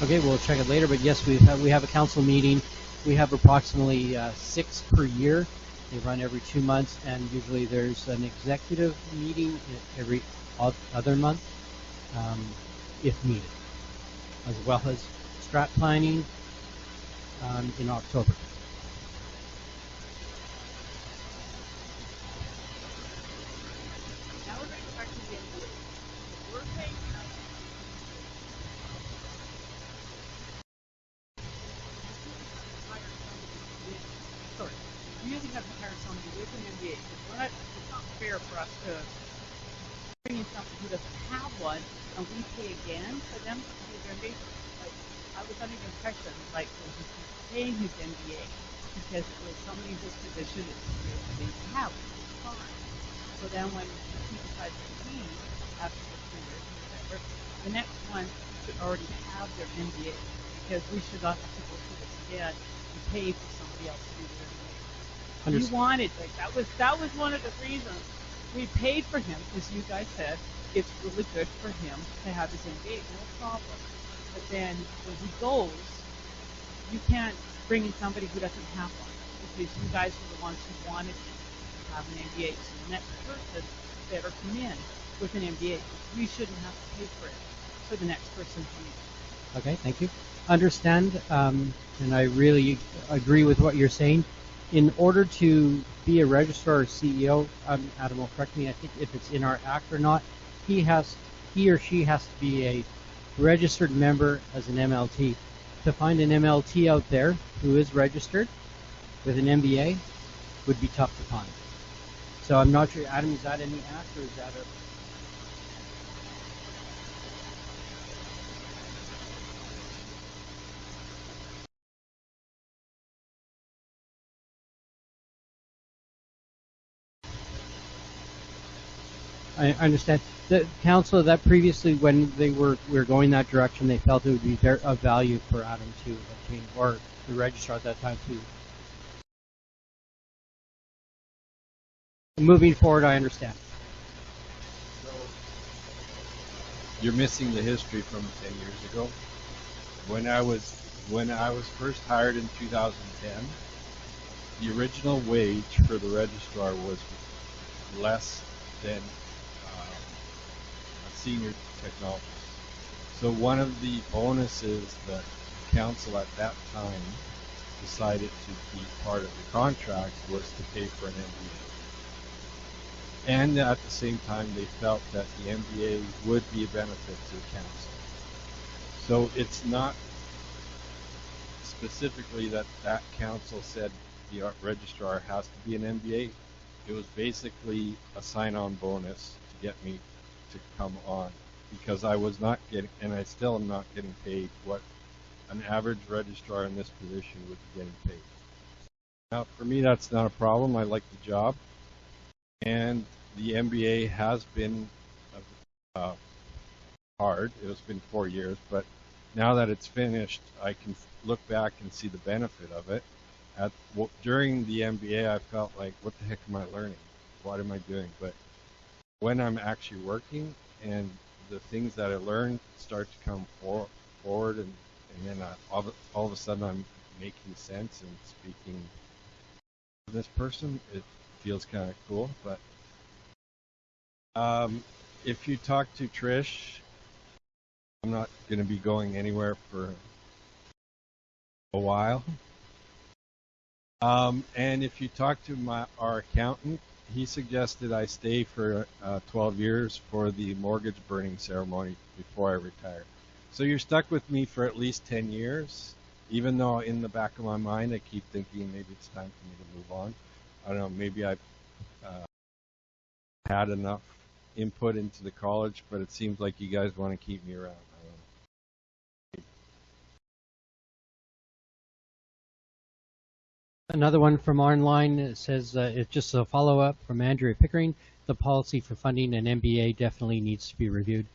Okay, we'll check it later, but yes, we have a council meeting. We have approximately 6 per year. They run every 2 months, and usually there's an executive meeting every other month, if needed, as well as strat planning in October. Now we're going to go back to the MBA. We're paying sorry, we usually have to hire somebody with an MBA. It's not fair for us to bring in somebody who doesn't have one, and we pay again for them to do their MBA. Like, I was under the impression, like, that he was paying his MBA because it was somebody whose position is they have, which is fine. So then when he decides to leave after the 3 years or whatever, the next one should already have their MBA, because we should not have to go through this again and pay for somebody else to do their MBA. You wanted, like, that was one of the reasons we paid for him, because you guys said it's really good for him to have his MBA, no problem. But then when he goes, you can't bring in somebody who doesn't have one, because you guys were the ones who wanted to have an MBA. So the next person better come in with an MBA. We shouldn't have to pay for it for the next person coming in. Okay, thank you. Understand, and I really agree with what you're saying. In order to be a registrar or CEO, Adam will correct me, I think if it's in our act or not, he or she has to be a registered member as an MLT. To find an MLT out there who is registered with an MBA would be tough to find. So I'm not sure, Adam, is that in the act, or is that a I understand. The council that previously, when we were going that direction, they felt it would be of value for Adam to obtain, or the registrar at that time to. Moving forward, I understand. You're missing the history from 10 years ago. When I was first hired in 2010, the original wage for the registrar was less than a senior technologist. So one of the bonuses that the council at that time decided to be part of the contract was to pay for an MBA. And at the same time, they felt that the MBA would be a benefit to the council. So it's not specifically that council said the registrar has to be an MBA. It was basically a sign-on bonus to get me to come on, because I was not getting, and I still am not getting paid what an average registrar in this position would be getting paid. Now, for me, that's not a problem. I like the job, and the MBA has been hard. It has been 4 years, but now that it's finished, I can look back and see the benefit of it. During the MBA, I felt like, what the heck am I learning? What am I doing? But when I'm actually working and the things that I learned start to come forward, and then all of a sudden I'm making sense and speaking to this person, it feels kind of cool. But if you talk to Trish, I'm not going to be going anywhere for a while. And if you talk to our accountant, he suggested I stay for 12 years for the mortgage burning ceremony before I retire. So you're stuck with me for at least 10 years, even though in the back of my mind I keep thinking maybe it's time for me to move on. I don't know, maybe I've had enough input into the college, but it seems like you guys want to keep me around. I don't know. Another one from online, it says, it's just a follow-up from Andrea Pickering. The policy for funding an MBA definitely needs to be reviewed.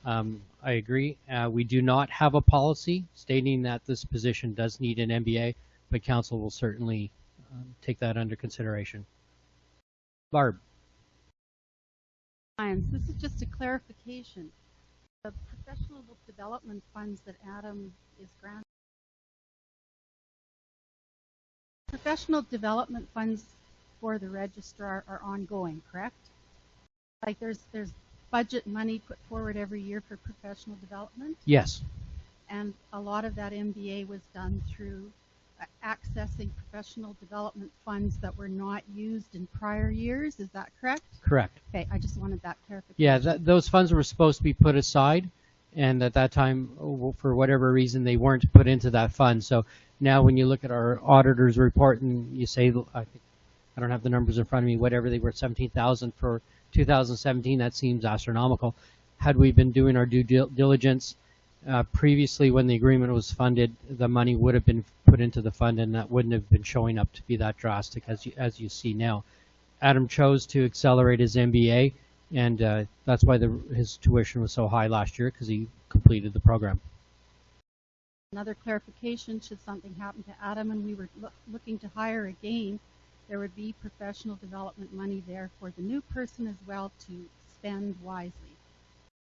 I agree. We do not have a policy stating that this position does need an MBA, but council will certainly take that under consideration. Barb. This is just a clarification. The professional development funds that Adam is granting. Professional development funds for the registrar are ongoing, correct? Like there's budget money put forward every year for professional development? Yes. And a lot of that MBA was done through accessing professional development funds that were not used in prior years. Is that correct? Correct. Okay, I just wanted that clarification. Yeah, those funds were supposed to be put aside, and at that time, for whatever reason, they weren't put into that fund. So now when you look at our auditor's report and you say, I don't have the numbers in front of me, whatever they were, 17,000 for 2017, that seems astronomical. Had we been doing our due diligence previously when the agreement was funded, the money would have been put into the fund, and that wouldn't have been showing up to be that drastic as you see now. Adam chose to accelerate his MBA, and that's why his tuition was so high last year, because he completed the program. Another clarification, should something happen to Adam and we were looking to hire again, there would be professional development money there for the new person as well to spend wisely.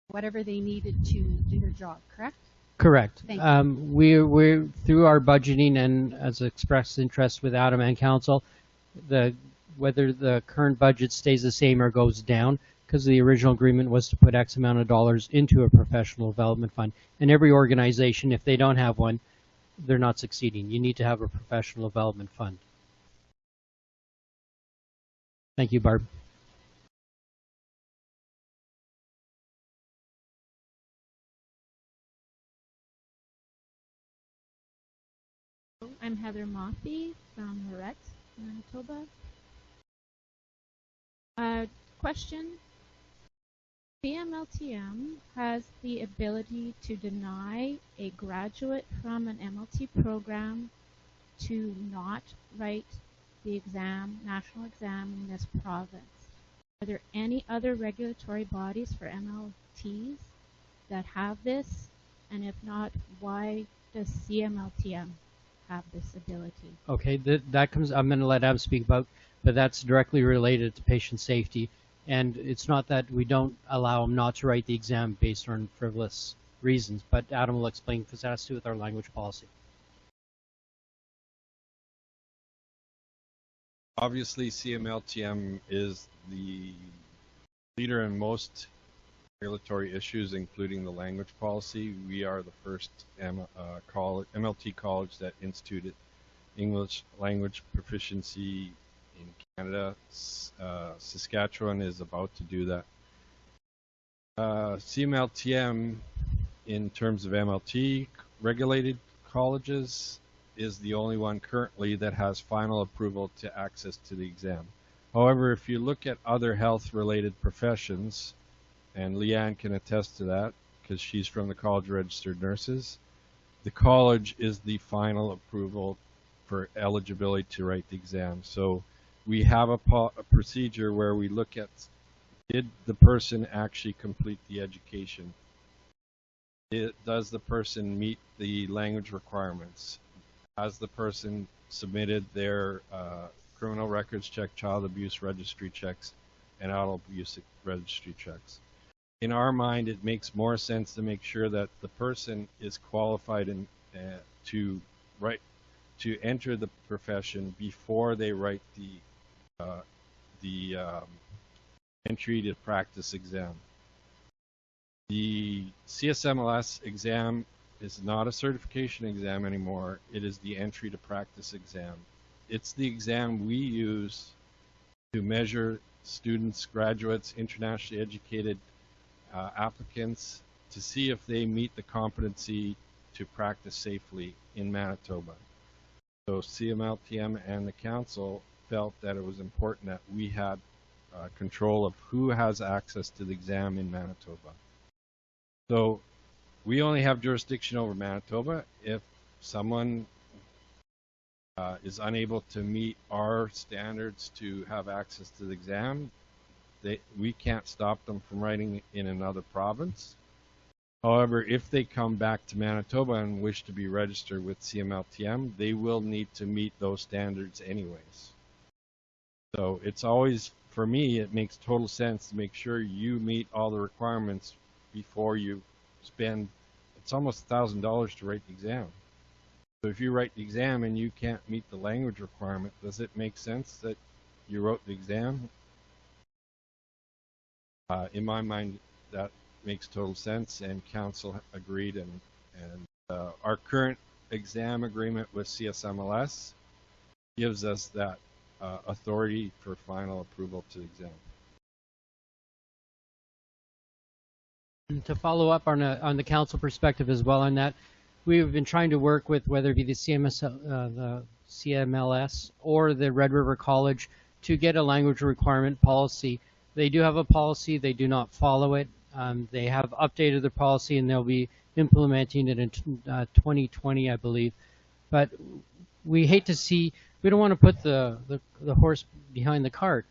Whatever they needed to do their job, correct? Correct. Thank you. We're through our budgeting and as expressed interest with Adam and council, whether the current budget stays the same or goes down, because the original agreement was to put X amount of dollars into a professional development fund. And every organization, if they don't have one, they're not succeeding. You need to have a professional development fund. Thank you, Barb. I'm Heather Moffey from Lorette, Manitoba. Question. CMLTM has the ability to deny a graduate from an MLT program to not write the exam, national exam in this province. Are there any other regulatory bodies for MLTs that have this? And if not, why does CMLTM have this ability? Okay, that comes, I'm going to let Adam speak about, but that's directly related to patient safety. And it's not that we don't allow them not to write the exam based on frivolous reasons, but Adam will explain because that has to do with our language policy. Obviously, CMLTM is the leader in most regulatory issues, including the language policy. We are the first MLT college that instituted English language proficiency in Canada. Saskatchewan is about to do that. CMLTM, in terms of MLT regulated colleges, is the only one currently that has final approval to access to the exam. However, if you look at other health-related professions, and Leanne can attest to that because she's from the College of Registered Nurses, the college is the final approval for eligibility to write the exam. So we have a procedure where we look at, did the person actually complete the education? Does the person meet the language requirements? Has the person submitted their criminal records check, child abuse registry checks, and adult abuse registry checks? In our mind, it makes more sense to make sure that the person is qualified to enter the profession before they write the entry to practice exam. The CSMLS exam is not a certification exam anymore. It is the entry to practice exam. It's the exam we use to measure students, graduates, internationally educated applicants to see if they meet the competency to practice safely in Manitoba. So CMLTM and the council felt that it was important that we had control of who has access to the exam in Manitoba. So we only have jurisdiction over Manitoba. If someone is unable to meet our standards to have access to the exam, we can't stop them from writing in another province. However, if they come back to Manitoba and wish to be registered with CMLTM, they will need to meet those standards anyways. So it's always, for me, it makes total sense to make sure you meet all the requirements before you spend, it's almost $1,000 to write the exam. So if you write the exam and you can't meet the language requirement, does it make sense that you wrote the exam? In my mind, that makes total sense, and council agreed, and our current exam agreement with CSMLS gives us that authority for final approval to the exam. To follow up on the council perspective as well on that, we've been trying to work with whether it be the CMLS or the Red River College to get a language requirement policy. They do have a policy, they do not follow it. They have updated their policy and they'll be implementing it in 2020, I believe. But we hate to see, we don't want to put the horse behind the cart.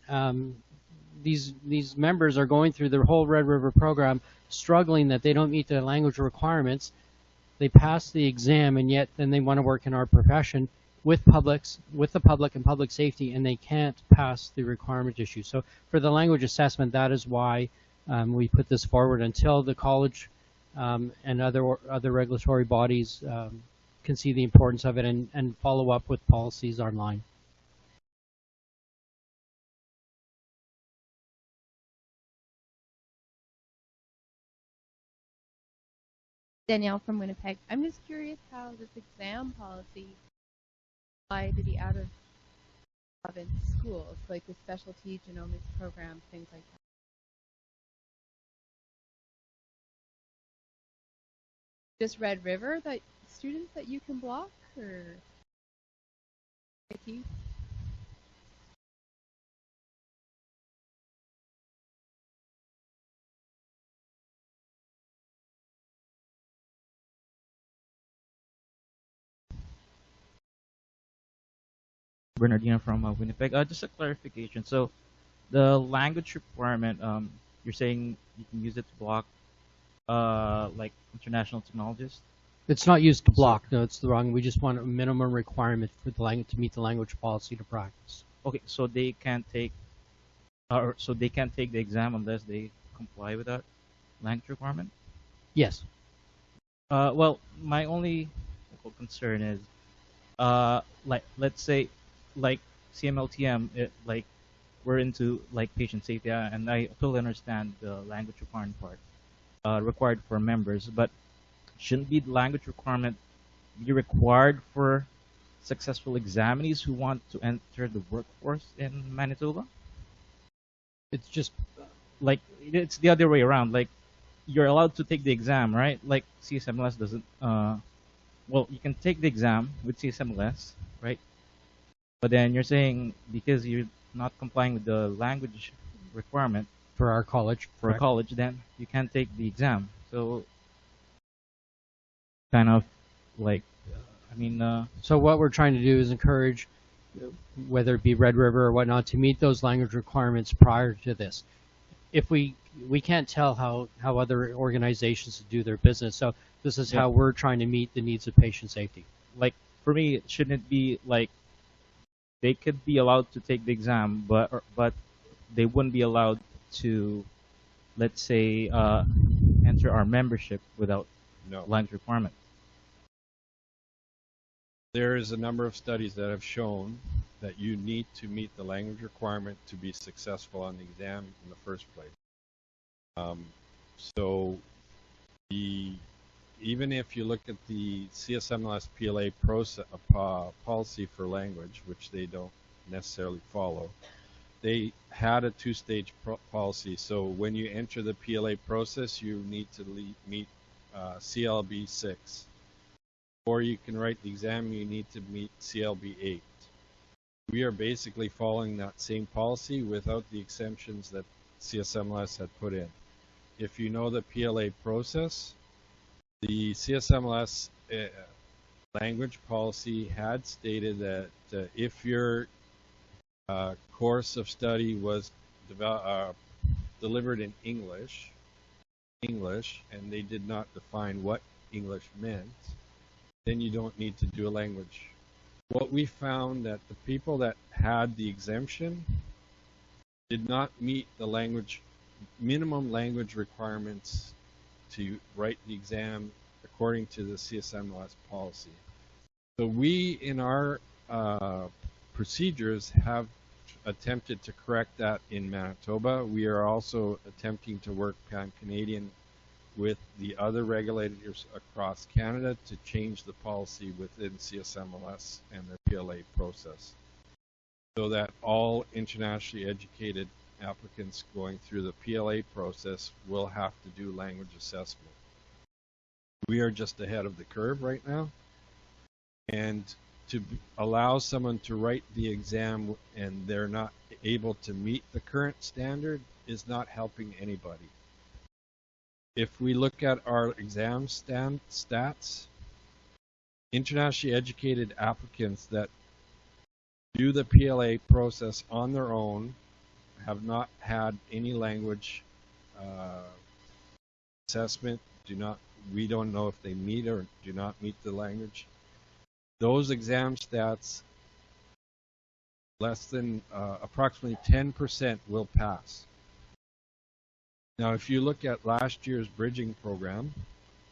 These members are going through their whole Red River program struggling that they don't meet the language requirements. They pass the exam and yet then they want to work in our profession with the public and public safety, and they can't pass the requirement issue. So for the language assessment, that is why we put this forward until the college and other regulatory bodies can see the importance of it and follow up with policies online. Danielle from Winnipeg. I'm just curious how this exam policy apply to the out of province schools, like the specialty genomics programs, things like that. Just Red River that students that you can block, or IT? Bernardino from Winnipeg. Just a clarification. So The language requirement, you're saying you can use it to block like international technologists? It's not used to block. No, it's the wrong. We just want a minimum requirement for the language to meet the language policy to practice. Okay, so they can't take, or so they can't take the exam unless they comply with that language requirement? Yes. Well, my only concern is, like let's say, like CMLTM, like we're into like patient safety, and I totally understand the language requirement part, required for members, but shouldn't be the language requirement be required for successful examinees who want to enter the workforce in Manitoba? It's just Like it's the other way around. Like you're allowed to take the exam, right? Like CSMLS doesn't. Well, you can take the exam with CSMLS, right? But then you're saying because you're not complying with the language requirement for our college. for a correct. college, then you can't take the exam. So kind of like, I mean, So what we're trying to do is encourage, whether it be Red River or whatnot, to meet those language requirements prior to this. If we can't tell how other organizations do their business, so this is Yeah. how we're trying to meet the needs of patient safety. like for me, it shouldn't be like they could be allowed to take the exam, but they wouldn't be allowed to, let's say, enter our membership without No. language requirement. There is a number of studies that have shown that you need to meet the language requirement to be successful on the exam in the first place. So even if you look at the CSMLS PLA process, policy for language, which they don't necessarily follow, they had a two-stage policy. So when you enter the PLA process, you need to meet CLB 6. Or you can write the exam, you need to meet CLB 8. We are basically following that same policy without the exemptions that CSMLS had put in. If you know the PLA process, the CSMLS language policy had stated that if your course of study was delivered in English, and they did not define what English meant, then you don't need to do a language. What we found that the people that had the exemption did not meet the minimum language requirements to write the exam according to the CSMLS policy. So we, in our procedures, have attempted to correct that in Manitoba. We are also attempting to work pan-Canadian with the other regulators across Canada to change the policy within CSMLS and their PLA process, so that all internationally educated applicants going through the PLA process will have to do language assessment. We are just ahead of the curve right now, and to allow someone to write the exam and they're not able to meet the current standard is not helping anybody. If we look at our exam stats, internationally educated applicants that do the PLA process on their own have not had any language assessment. We don't know if they meet or do not meet the language. Those exam stats, less than approximately 10% will pass. Now, if you look at last year's bridging program,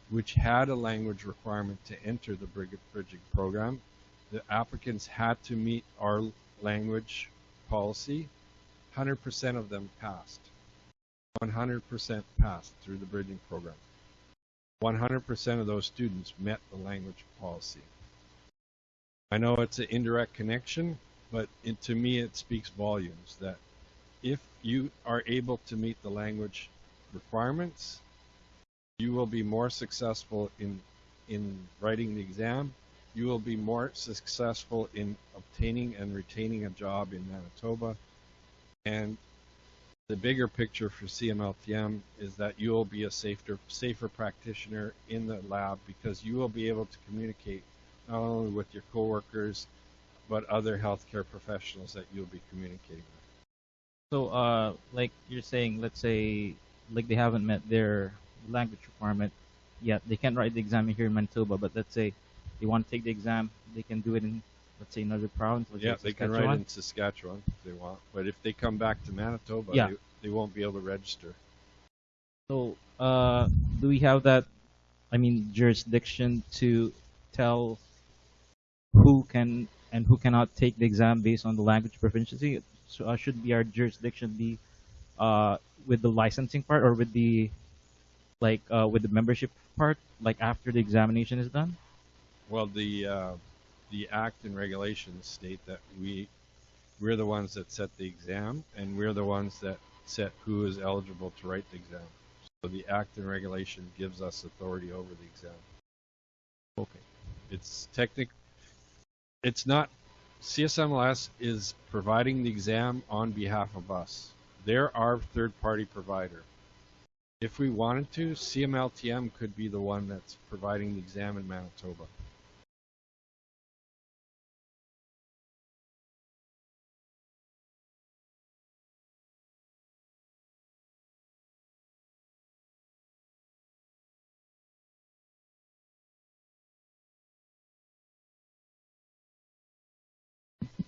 which had a language requirement to enter the bridging program, the applicants had to meet our language policy. 100% of them passed. 100% passed through the bridging program. 100% of those students met the language policy. I know it's an indirect connection, but to me it speaks volumes that if you are able to meet the language requirements, you will be more successful in writing the exam. You will be more successful in obtaining and retaining a job in Manitoba. And the bigger picture for CMLTM is that you will be a safer practitioner in the lab, because you will be able to communicate not only with your coworkers, but other healthcare professionals that you'll be communicating with. So, like you're saying, let's say, like they haven't met their language requirement yet. They can't write the exam here in Manitoba, but let's say they want to take the exam, they can do it in, let's say, another province, let's Yeah, say they can write Saskatchewan. in Saskatchewan if they want, but if they come back to Manitoba, Yeah. they won't be able to register. So, do we have that? I mean, jurisdiction to tell who can and who cannot take the exam based on the language proficiency? So, should be our jurisdiction be uh, with the licensing part or with the with the membership part, like after the examination is done? Well, the act and regulations state that we're the ones that set the exam, and we're the ones that set who is eligible to write the exam. So the act and regulation gives us authority over the exam. Okay. It's it's not, CSMLS is providing the exam on behalf of us. They're our third-party provider. If we wanted to, CMLTM could be the one that's providing the exam in Manitoba.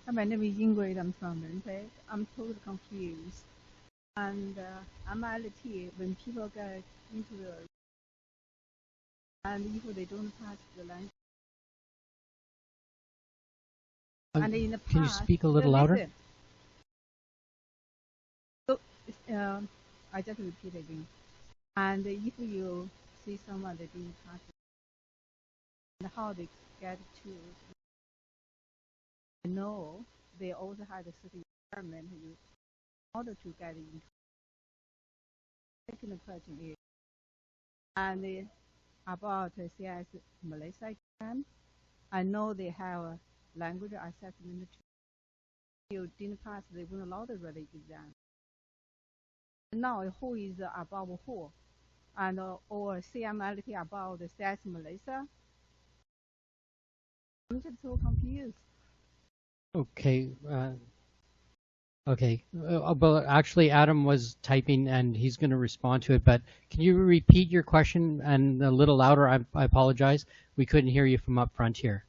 Hi, my name is Ingrid. I'm from Winnipeg. I'm totally confused. And MLT, when people get into the and if they don't pass the language, and in the past, Can you speak a little louder? listen. So I just repeat again. And if you see someone that didn't pass, and how they get to know, they also had a certain requirement in order to get into. Second question is, and about CS Malaysia exam, I know they have a language assessment. If you didn't pass, they won't allow the ready exam. Now, who is above who? And or CMLT about the CS Malaysia? I'm just so confused. Okay. Okay. But actually, Adam was typing and he's going to respond to it. But can you repeat your question and a little louder? I apologize. We couldn't hear you from up front here.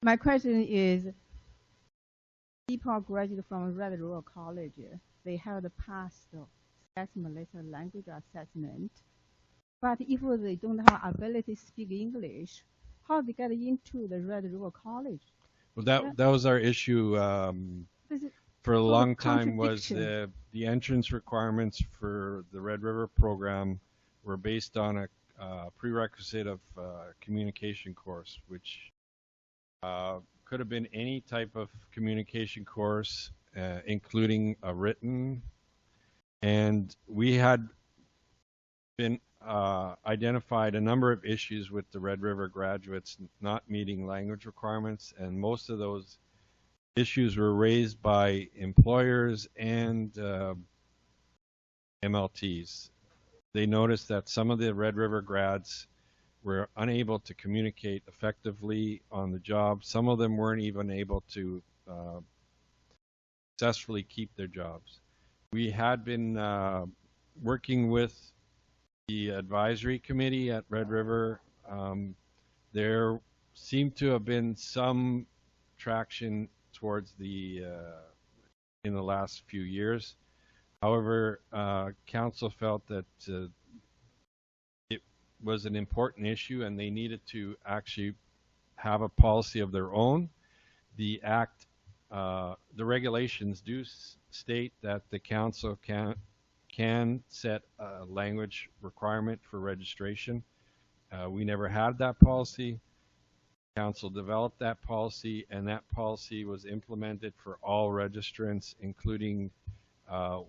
My question is, people graduate from Red Rural College, they have the past CS Malaysia language assessment. But if they don't have ability to speak English, how they get into the Red Rural College? Well, that was our issue for a long time. Was the entrance requirements for the Red River program were based on a prerequisite of communication course, which could have been any type of communication course, including a written. And we had been identified a number of issues with the Red River graduates not meeting language requirements, and most of those issues were raised by employers and MLTs. They noticed that some of the Red River grads were unable to communicate effectively on the job. Some of them weren't even able to successfully keep their jobs. We had been working with the advisory committee at Red River. There seemed to have been some traction towards the in the last few years. However, council felt that it was an important issue and they needed to actually have a policy of their own. The act, the regulations do state that the council can set a language requirement for registration. We never had that policy. Council developed that policy, and that policy was implemented for all registrants, including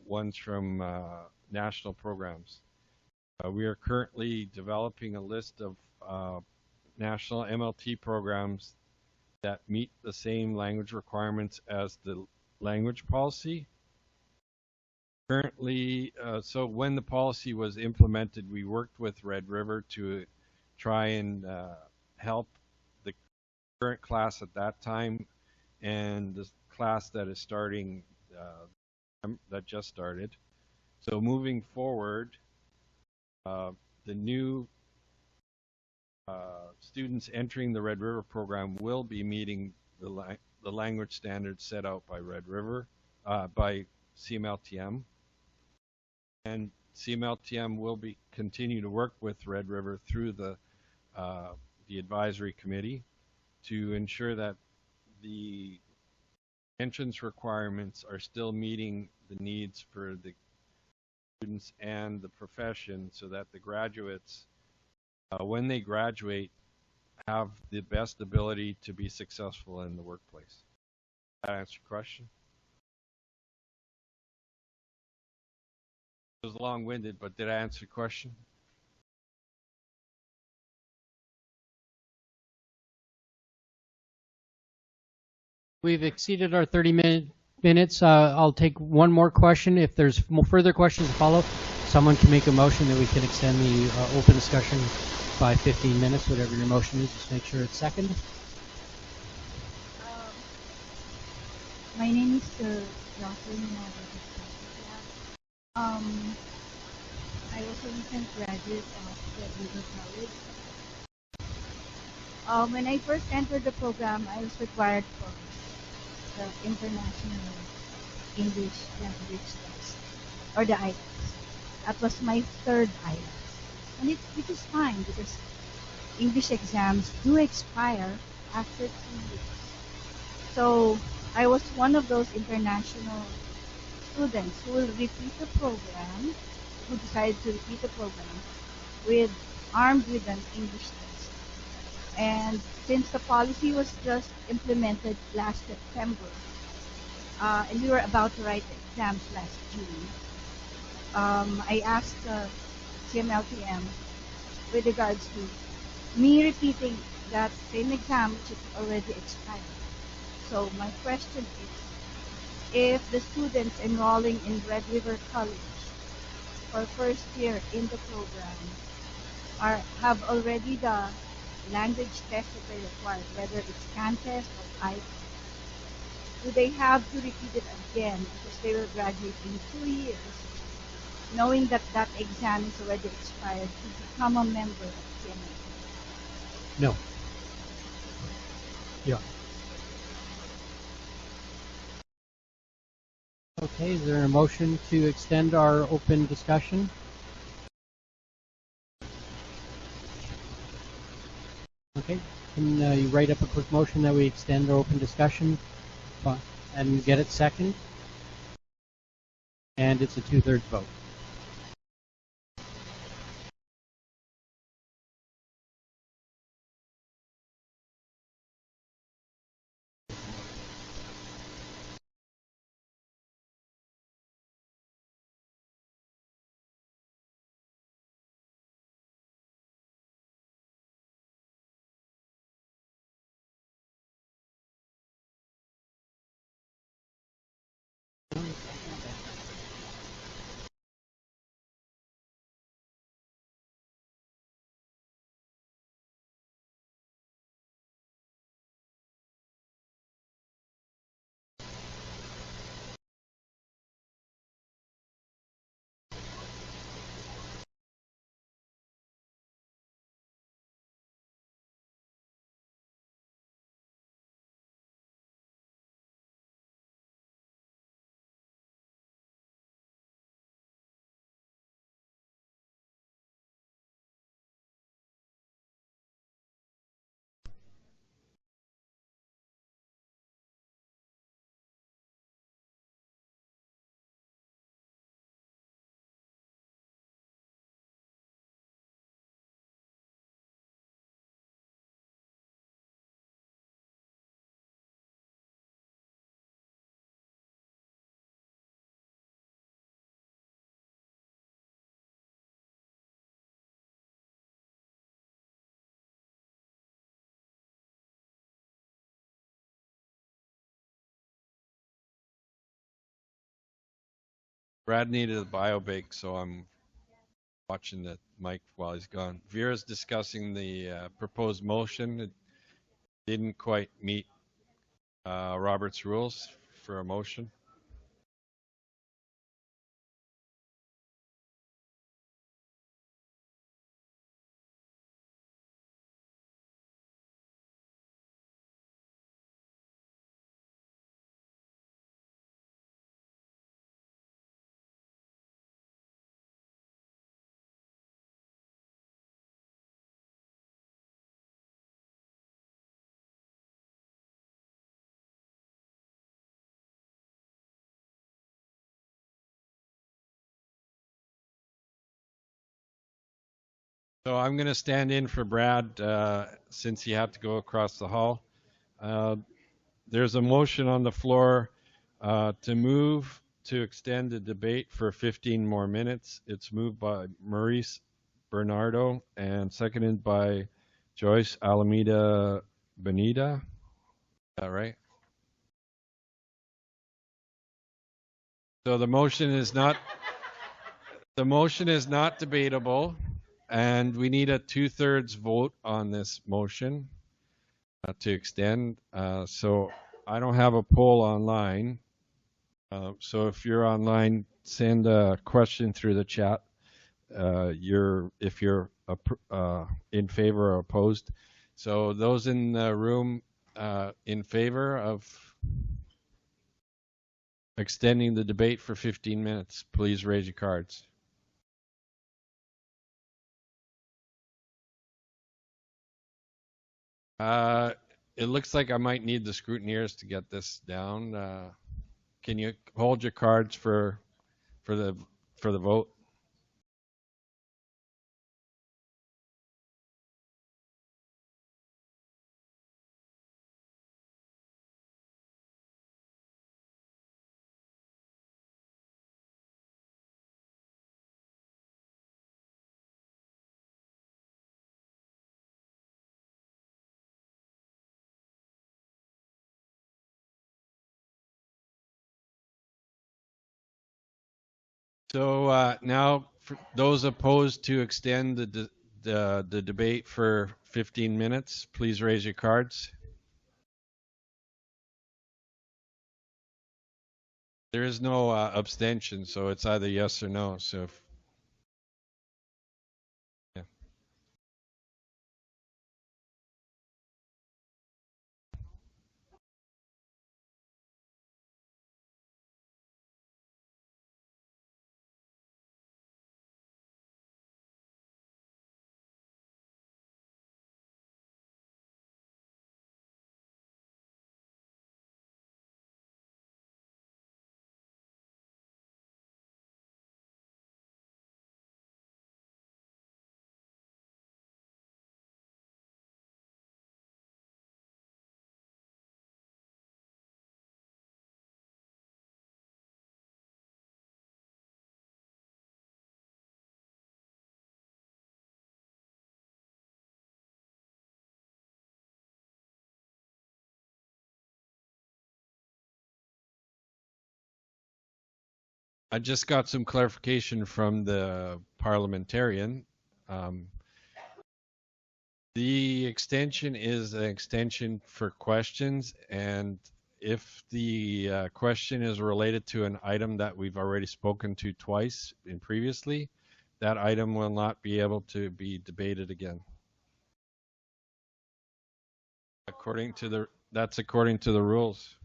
ones from national programs. We are currently developing a list of national MLT programs that meet the same language requirements as the language policy. Currently, so when the policy was implemented, we worked with Red River to try and help the current class at that time and the class that is starting, that just started. So moving forward, the new students entering the Red River program will be meeting the language standards set out by Red River, by CMLTM. And CMLTM will continue to work with Red River through the advisory committee to ensure that the entrance requirements are still meeting the needs for the students and the profession, so that the graduates, when they graduate, have the best ability to be successful in the workplace. That answer your question? It was long-winded, but did I answer your question? We've exceeded our 30 minutes. I'll take one more question. If there's further questions to follow, someone can make a motion that we can extend the open discussion by 15 minutes, whatever your motion is. Just make sure it's second. My name is Jocelyn. I was a recent graduate of the River College. When I first entered the program, I was required for the International English Language Test, or the IELTS. That was my third IELTS. And which is fine because English exams do expire after 2 years. So I was one of those international students who will repeat the program, who decided to repeat the program armed with an English test. And since the policy was just implemented last September, and we were about to write the exams last June, I asked CMLTM with regards to me repeating that same exam which is already expired. So my question is, if the students enrolling in Red River College for first year in the program have already the language test that they require, whether it's CAN test or IELTS, do they have to repeat it again because they will graduate in 2 years, knowing that that exam is already expired, to become a member of CMLTM? No. Yeah. Okay, is there a motion to extend our open discussion? Okay, can you write up a quick motion that we extend our open discussion and get it second? And it's a 2/3 vote. Brad needed a bio bake, so I'm watching the mic while he's gone. Vera's discussing the proposed motion. It didn't quite meet Robert's rules for a motion. So I'm going to stand in for Brad since he had to go across the hall. There's a motion on the floor to move to extend the debate for 15 more minutes. It's moved by Maurice Bernardo and seconded by Joyce Alameda Benita. Is that right? So the motion is not debatable, and we need a 2/3 vote on this motion to extend. So I don't have a poll online. So if you're online, send a question through the chat. If you're in favor or opposed. So those in the room in favor of extending the debate for 15 minutes, please raise your cards. It looks like I might need the scrutineers to get this down. Can you hold your cards for the vote? So now, for those opposed to extend the debate for 15 minutes, please raise your cards. There is no abstention, so it's either yes or no. So if, yeah. I just got some clarification from the parliamentarian. The extension is an extension for questions, and if the question is related to an item that we've already spoken to twice in previously, that item will not be able to be debated again. That's according to the rules.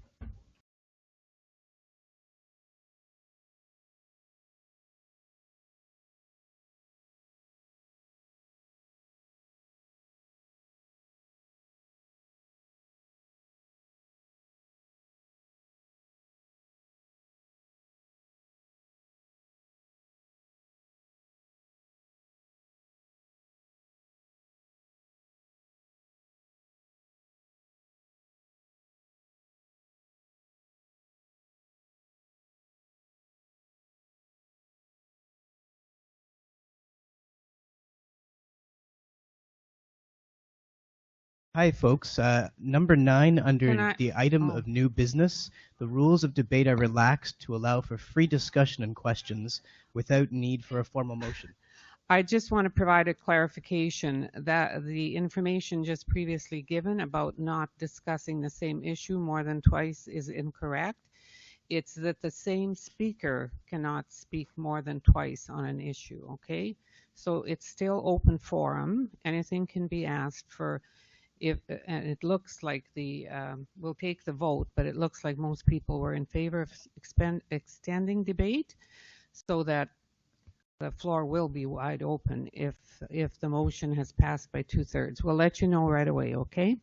Hi, folks. Number 9 under Can I- the item oh. of new business, the rules of debate are relaxed to allow for free discussion and questions without need for a formal motion. I just want to provide a clarification that the information just previously given about not discussing the same issue more than twice is incorrect. It's that the same speaker cannot speak more than twice on an issue, okay? So it's still open forum. Anything can be asked for. If and it looks like we'll take the vote, but it looks like most people were in favor of extending debate so that the floor will be wide open if the motion has passed by 2/3. We'll let you know right away, okay?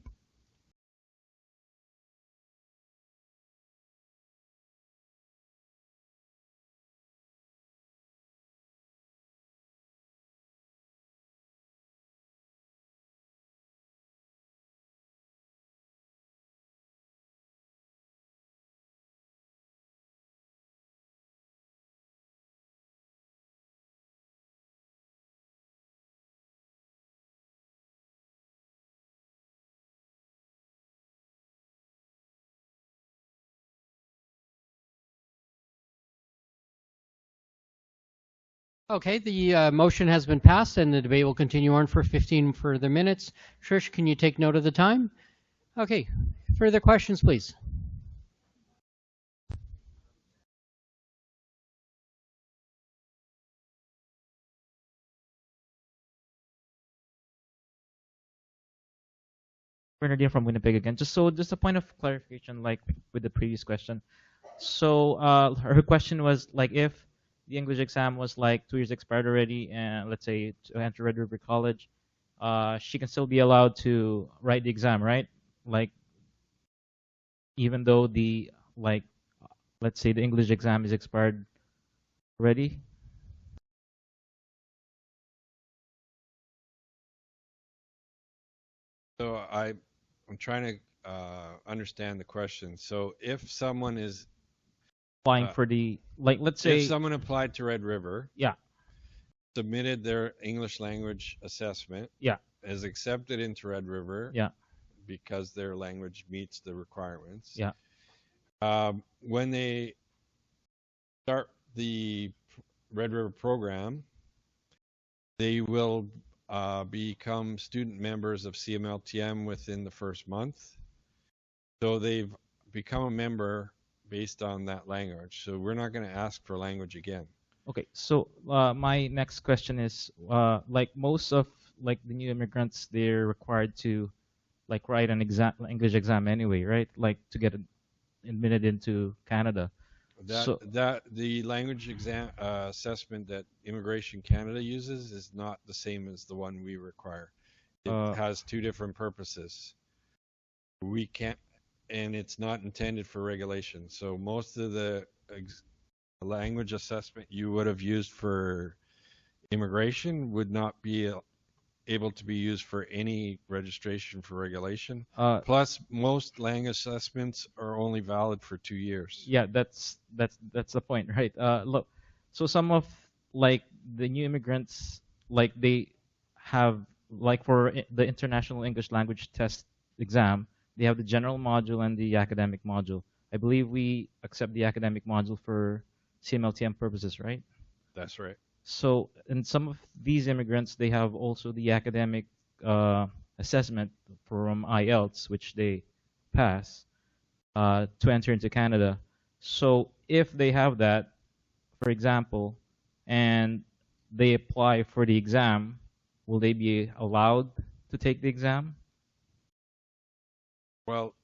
Okay, the motion has been passed and the debate will continue on for 15 further minutes. Trish, can you take note of the time? Okay, further questions, please. Bernardino from Winnipeg again. Just a point of clarification, like with the previous question. So her question was like if the English exam was like 2 years expired already, and let's say to enter Red River College, she can still be allowed to write the exam, right? Like even though the like let's say the English exam is expired already. So I'm trying to understand the question. So if someone is Applying for the like let's say if someone applied to Red River, yeah, submitted their English language assessment, yeah, is accepted into Red River, yeah, because their language meets the requirements. yeah. When they start the Red River program, they will become student members of CMLTM within the first month. So they've become a member based on that language. So we're not going to ask for language again. Okay, so my next question is like most of like the new immigrants, they're required to like write an exam, English exam anyway, right? Like to get admitted into Canada. That the language exam assessment that Immigration Canada uses is not the same as the one we require. It has two different purposes. We can't, and it's not intended for regulation. So most of the language assessment you would have used for immigration would not be able to be used for any registration for regulation. Plus, most language assessments are only valid for 2 years. Yeah, that's the point, right? Look, so some of like the new immigrants, like they have like for the international English language test exam, they have the general module and the academic module. I believe we accept the academic module for CMLTM purposes, right? That's right. So, in some of these immigrants, they have also the academic assessment from IELTS, which they pass to enter into Canada. So, if they have that, for example, and they apply for the exam, will they be allowed to take the exam? Well,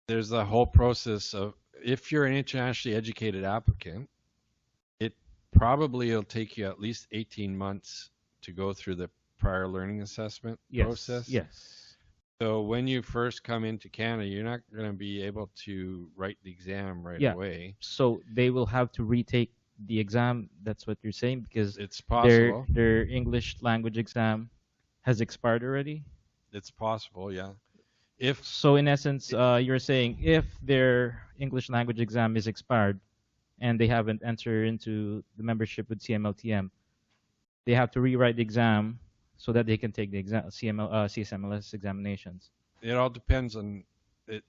there's the whole process of if you're an internationally educated applicant, it probably will take you at least 18 months to go through the prior learning assessment process. Yes. So when you first come into Canada, you're not going to be able to write the exam right away. So they will have to retake the exam. That's what you're saying, because it's possible. Their English language exam has expired already. It's possible, yeah. So in essence, you're saying if their English language exam is expired and they haven't entered into the membership with CMLTM, they have to rewrite the exam so that they can take the exam, CSMLS examinations. It all depends on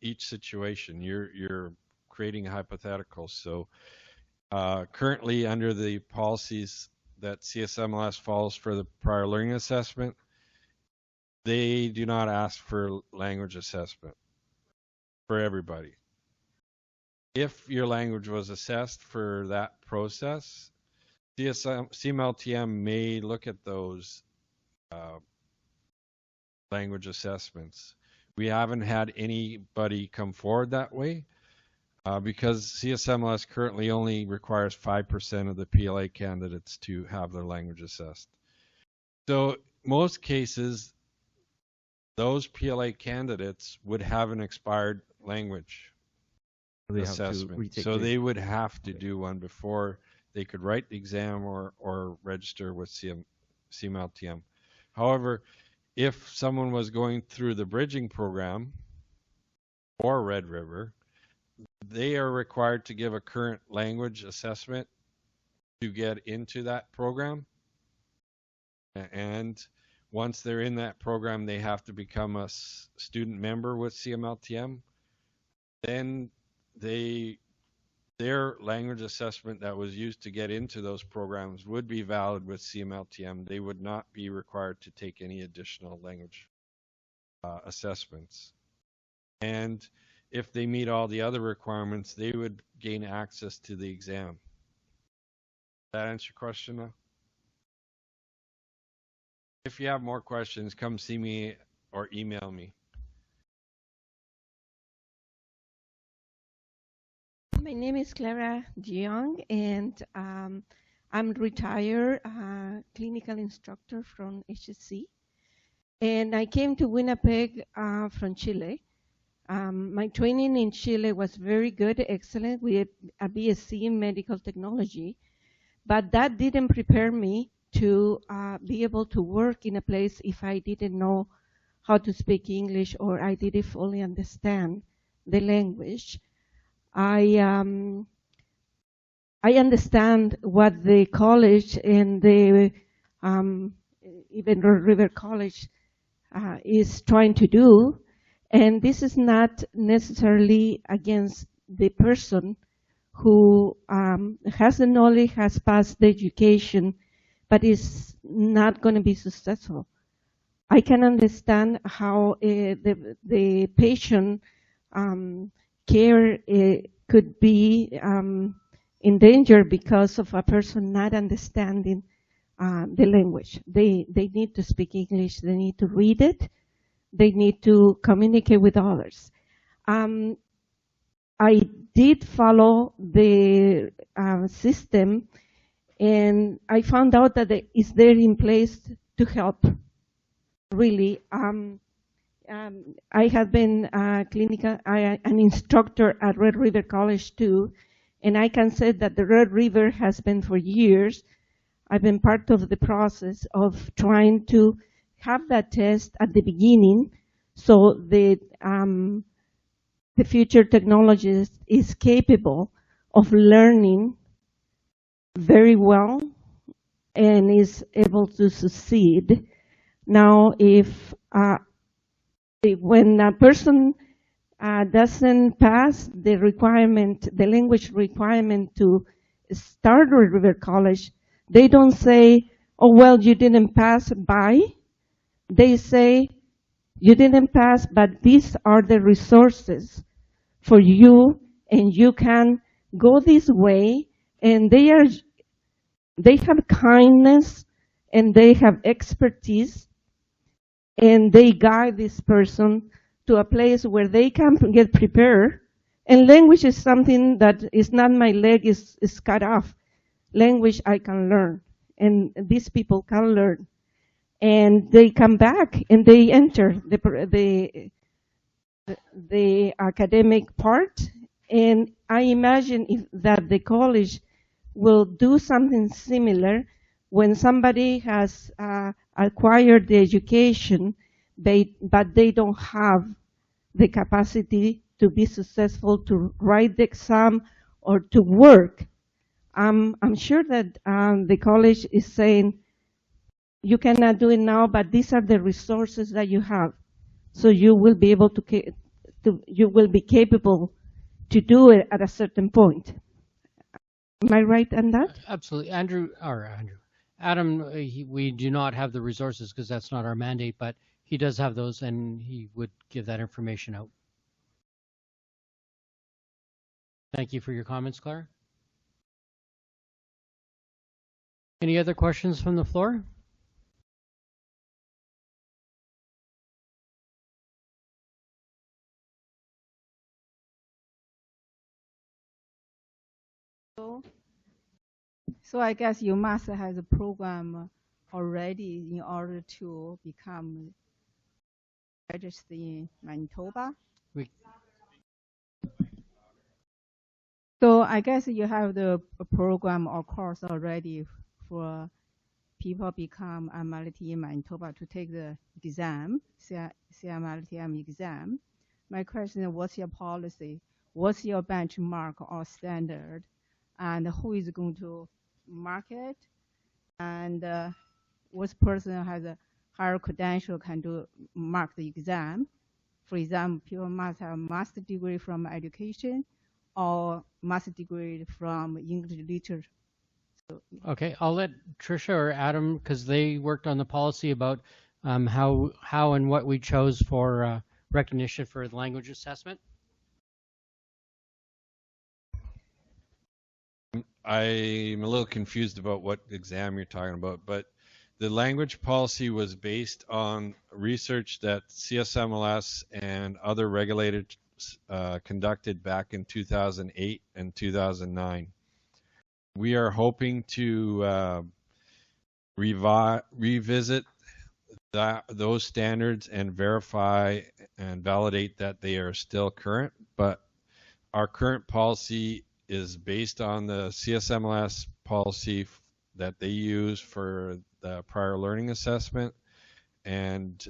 each situation. You're creating a hypothetical. So currently under the policies that CSMLS follows for the prior learning assessment, they do not ask for language assessment for everybody. If your language was assessed for that process, CMLTM may look at those language assessments. We haven't had anybody come forward that way because CSMLS currently only requires 5% of the PLA candidates to have their language assessed. So most cases, those PLA candidates would have an expired language assessment. So they would have to do one before they could write the exam or register with CMLTM. However, if someone was going through the bridging program or Red River, they are required to give a current language assessment to get into that program. And once they're in that program, they have to become a student member with CMLTM. Then their language assessment that was used to get into those programs would be valid with CMLTM. They would not be required to take any additional language assessments. And if they meet all the other requirements, they would gain access to the exam. That answer your question now? If you have more questions, come see me or email me. My name is Clara Jiang, and I'm retired clinical instructor from HSC. And I came to Winnipeg from Chile. My training in Chile was very good, excellent, with a BSc in medical technology. But that didn't prepare me to be able to work in a place if I didn't know how to speak English or I didn't fully understand the language. I understand what the college and the even Red River College is trying to do, and this is not necessarily against the person who has the knowledge, has passed the education, but is not going to be successful. I can understand how the patient care could be in danger because of a person not understanding the language. They need to speak English, they need to read it, they need to communicate with others. I did follow the system, and I found out that it is there in place to help, really. I have been an instructor at Red River College too, and I can say that the Red River has been for years. I've been part of the process of trying to have that test at the beginning, so the future technologist is capable of learning very well and is able to succeed. Now, if when a person doesn't pass the requirement, the language requirement to start Red River College, they don't say, oh, well, you didn't pass by. They say, you didn't pass, but these are the resources for you, and you can go this way. And they have kindness, and they have expertise, and they guide this person to a place where they can get prepared. And language is something that is not my leg is cut off. Language I can learn, and these people can learn. And they come back and they enter the academic part. And I imagine that the college will do something similar when somebody has acquired the education, but they don't have the capacity to be successful, to write the exam or to work. I'm sure that the college is saying, you cannot do it now, but these are the resources that you have. So you will be able you will be capable to do it at a certain point. Am I right on that? Absolutely. Andrew, Adam, we do not have the resources because that's not our mandate, but he does have those and he would give that information out. Thank you for your comments, Claire. Any other questions from the floor? So I guess you must have a program already in order to become registered in Manitoba. So I guess you have the program or course already for people become CMLTM in Manitoba to take the exam, CMLTM exam. My question is, what's your policy? What's your benchmark or standard? And who is going to market? And what person has a higher credential can do mark the exam? For example, people must have a master's degree from education or master's degree from English literature. Okay, I'll let Tricia or Adam, because they worked on the policy about how and what we chose for recognition for the language assessment. I'm a little confused about what exam you're talking about, but the language policy was based on research that CSMLS and other regulators conducted back in 2008 and 2009. We are hoping to revisit those standards and verify and validate that they are still current, but our current policy is based on the CSMLS policy that they use for the prior learning assessment, and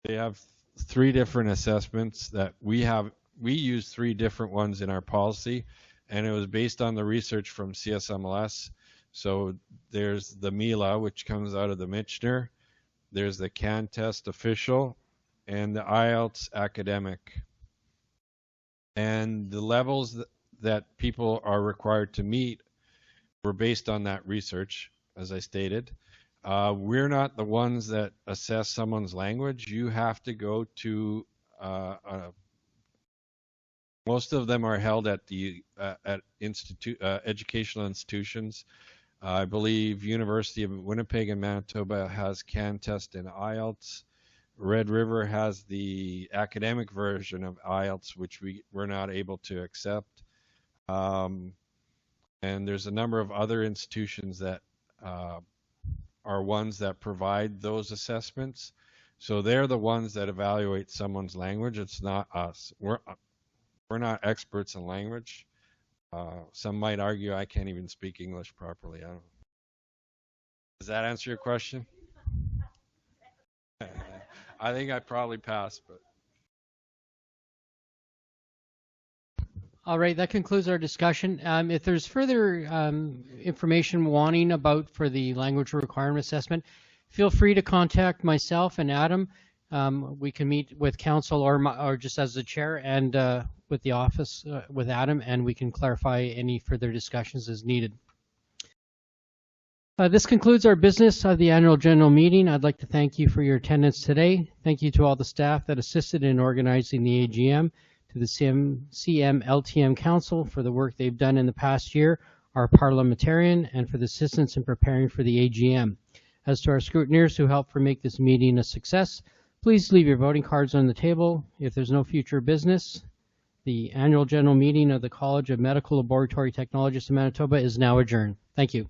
they have 3 different assessments that we have. We use 3 different ones in our policy, and it was based on the research from CSMLS. So there's the MILA, which comes out of the Michener, there's the CAN test official, and the IELTS academic. And the levels that people are required to meet were based on that research, as I stated. We're not the ones that assess someone's language. You have to go to most of them are held at the educational institutions. I believe University of Winnipeg in Manitoba has CAN test and IELTS. Red River has the academic version of IELTS, which we're not able to accept. And there's a number of other institutions that are ones that provide those assessments. So they're the ones that evaluate someone's language. It's not us. We're not experts in language. Some might argue I can't even speak English properly. I don't know. Does that answer your question? I think I probably passed, but. All right, that concludes our discussion. If there's further information wanting about for the language requirement assessment, feel free to contact myself and Adam. We can meet with council or just as the chair and with the office with Adam, and we can clarify any further discussions as needed. This concludes our business of the annual general meeting. I'd like to thank you for your attendance today. Thank you to all the staff that assisted in organizing the AGM, to the CMLTM Council for the work they've done in the past year, our parliamentarian, and for the assistance in preparing for the AGM. As to our scrutineers who helped make this meeting a success, please leave your voting cards on the table. If there's no future business, the annual general meeting of the College of Medical Laboratory Technologists in Manitoba is now adjourned. Thank you.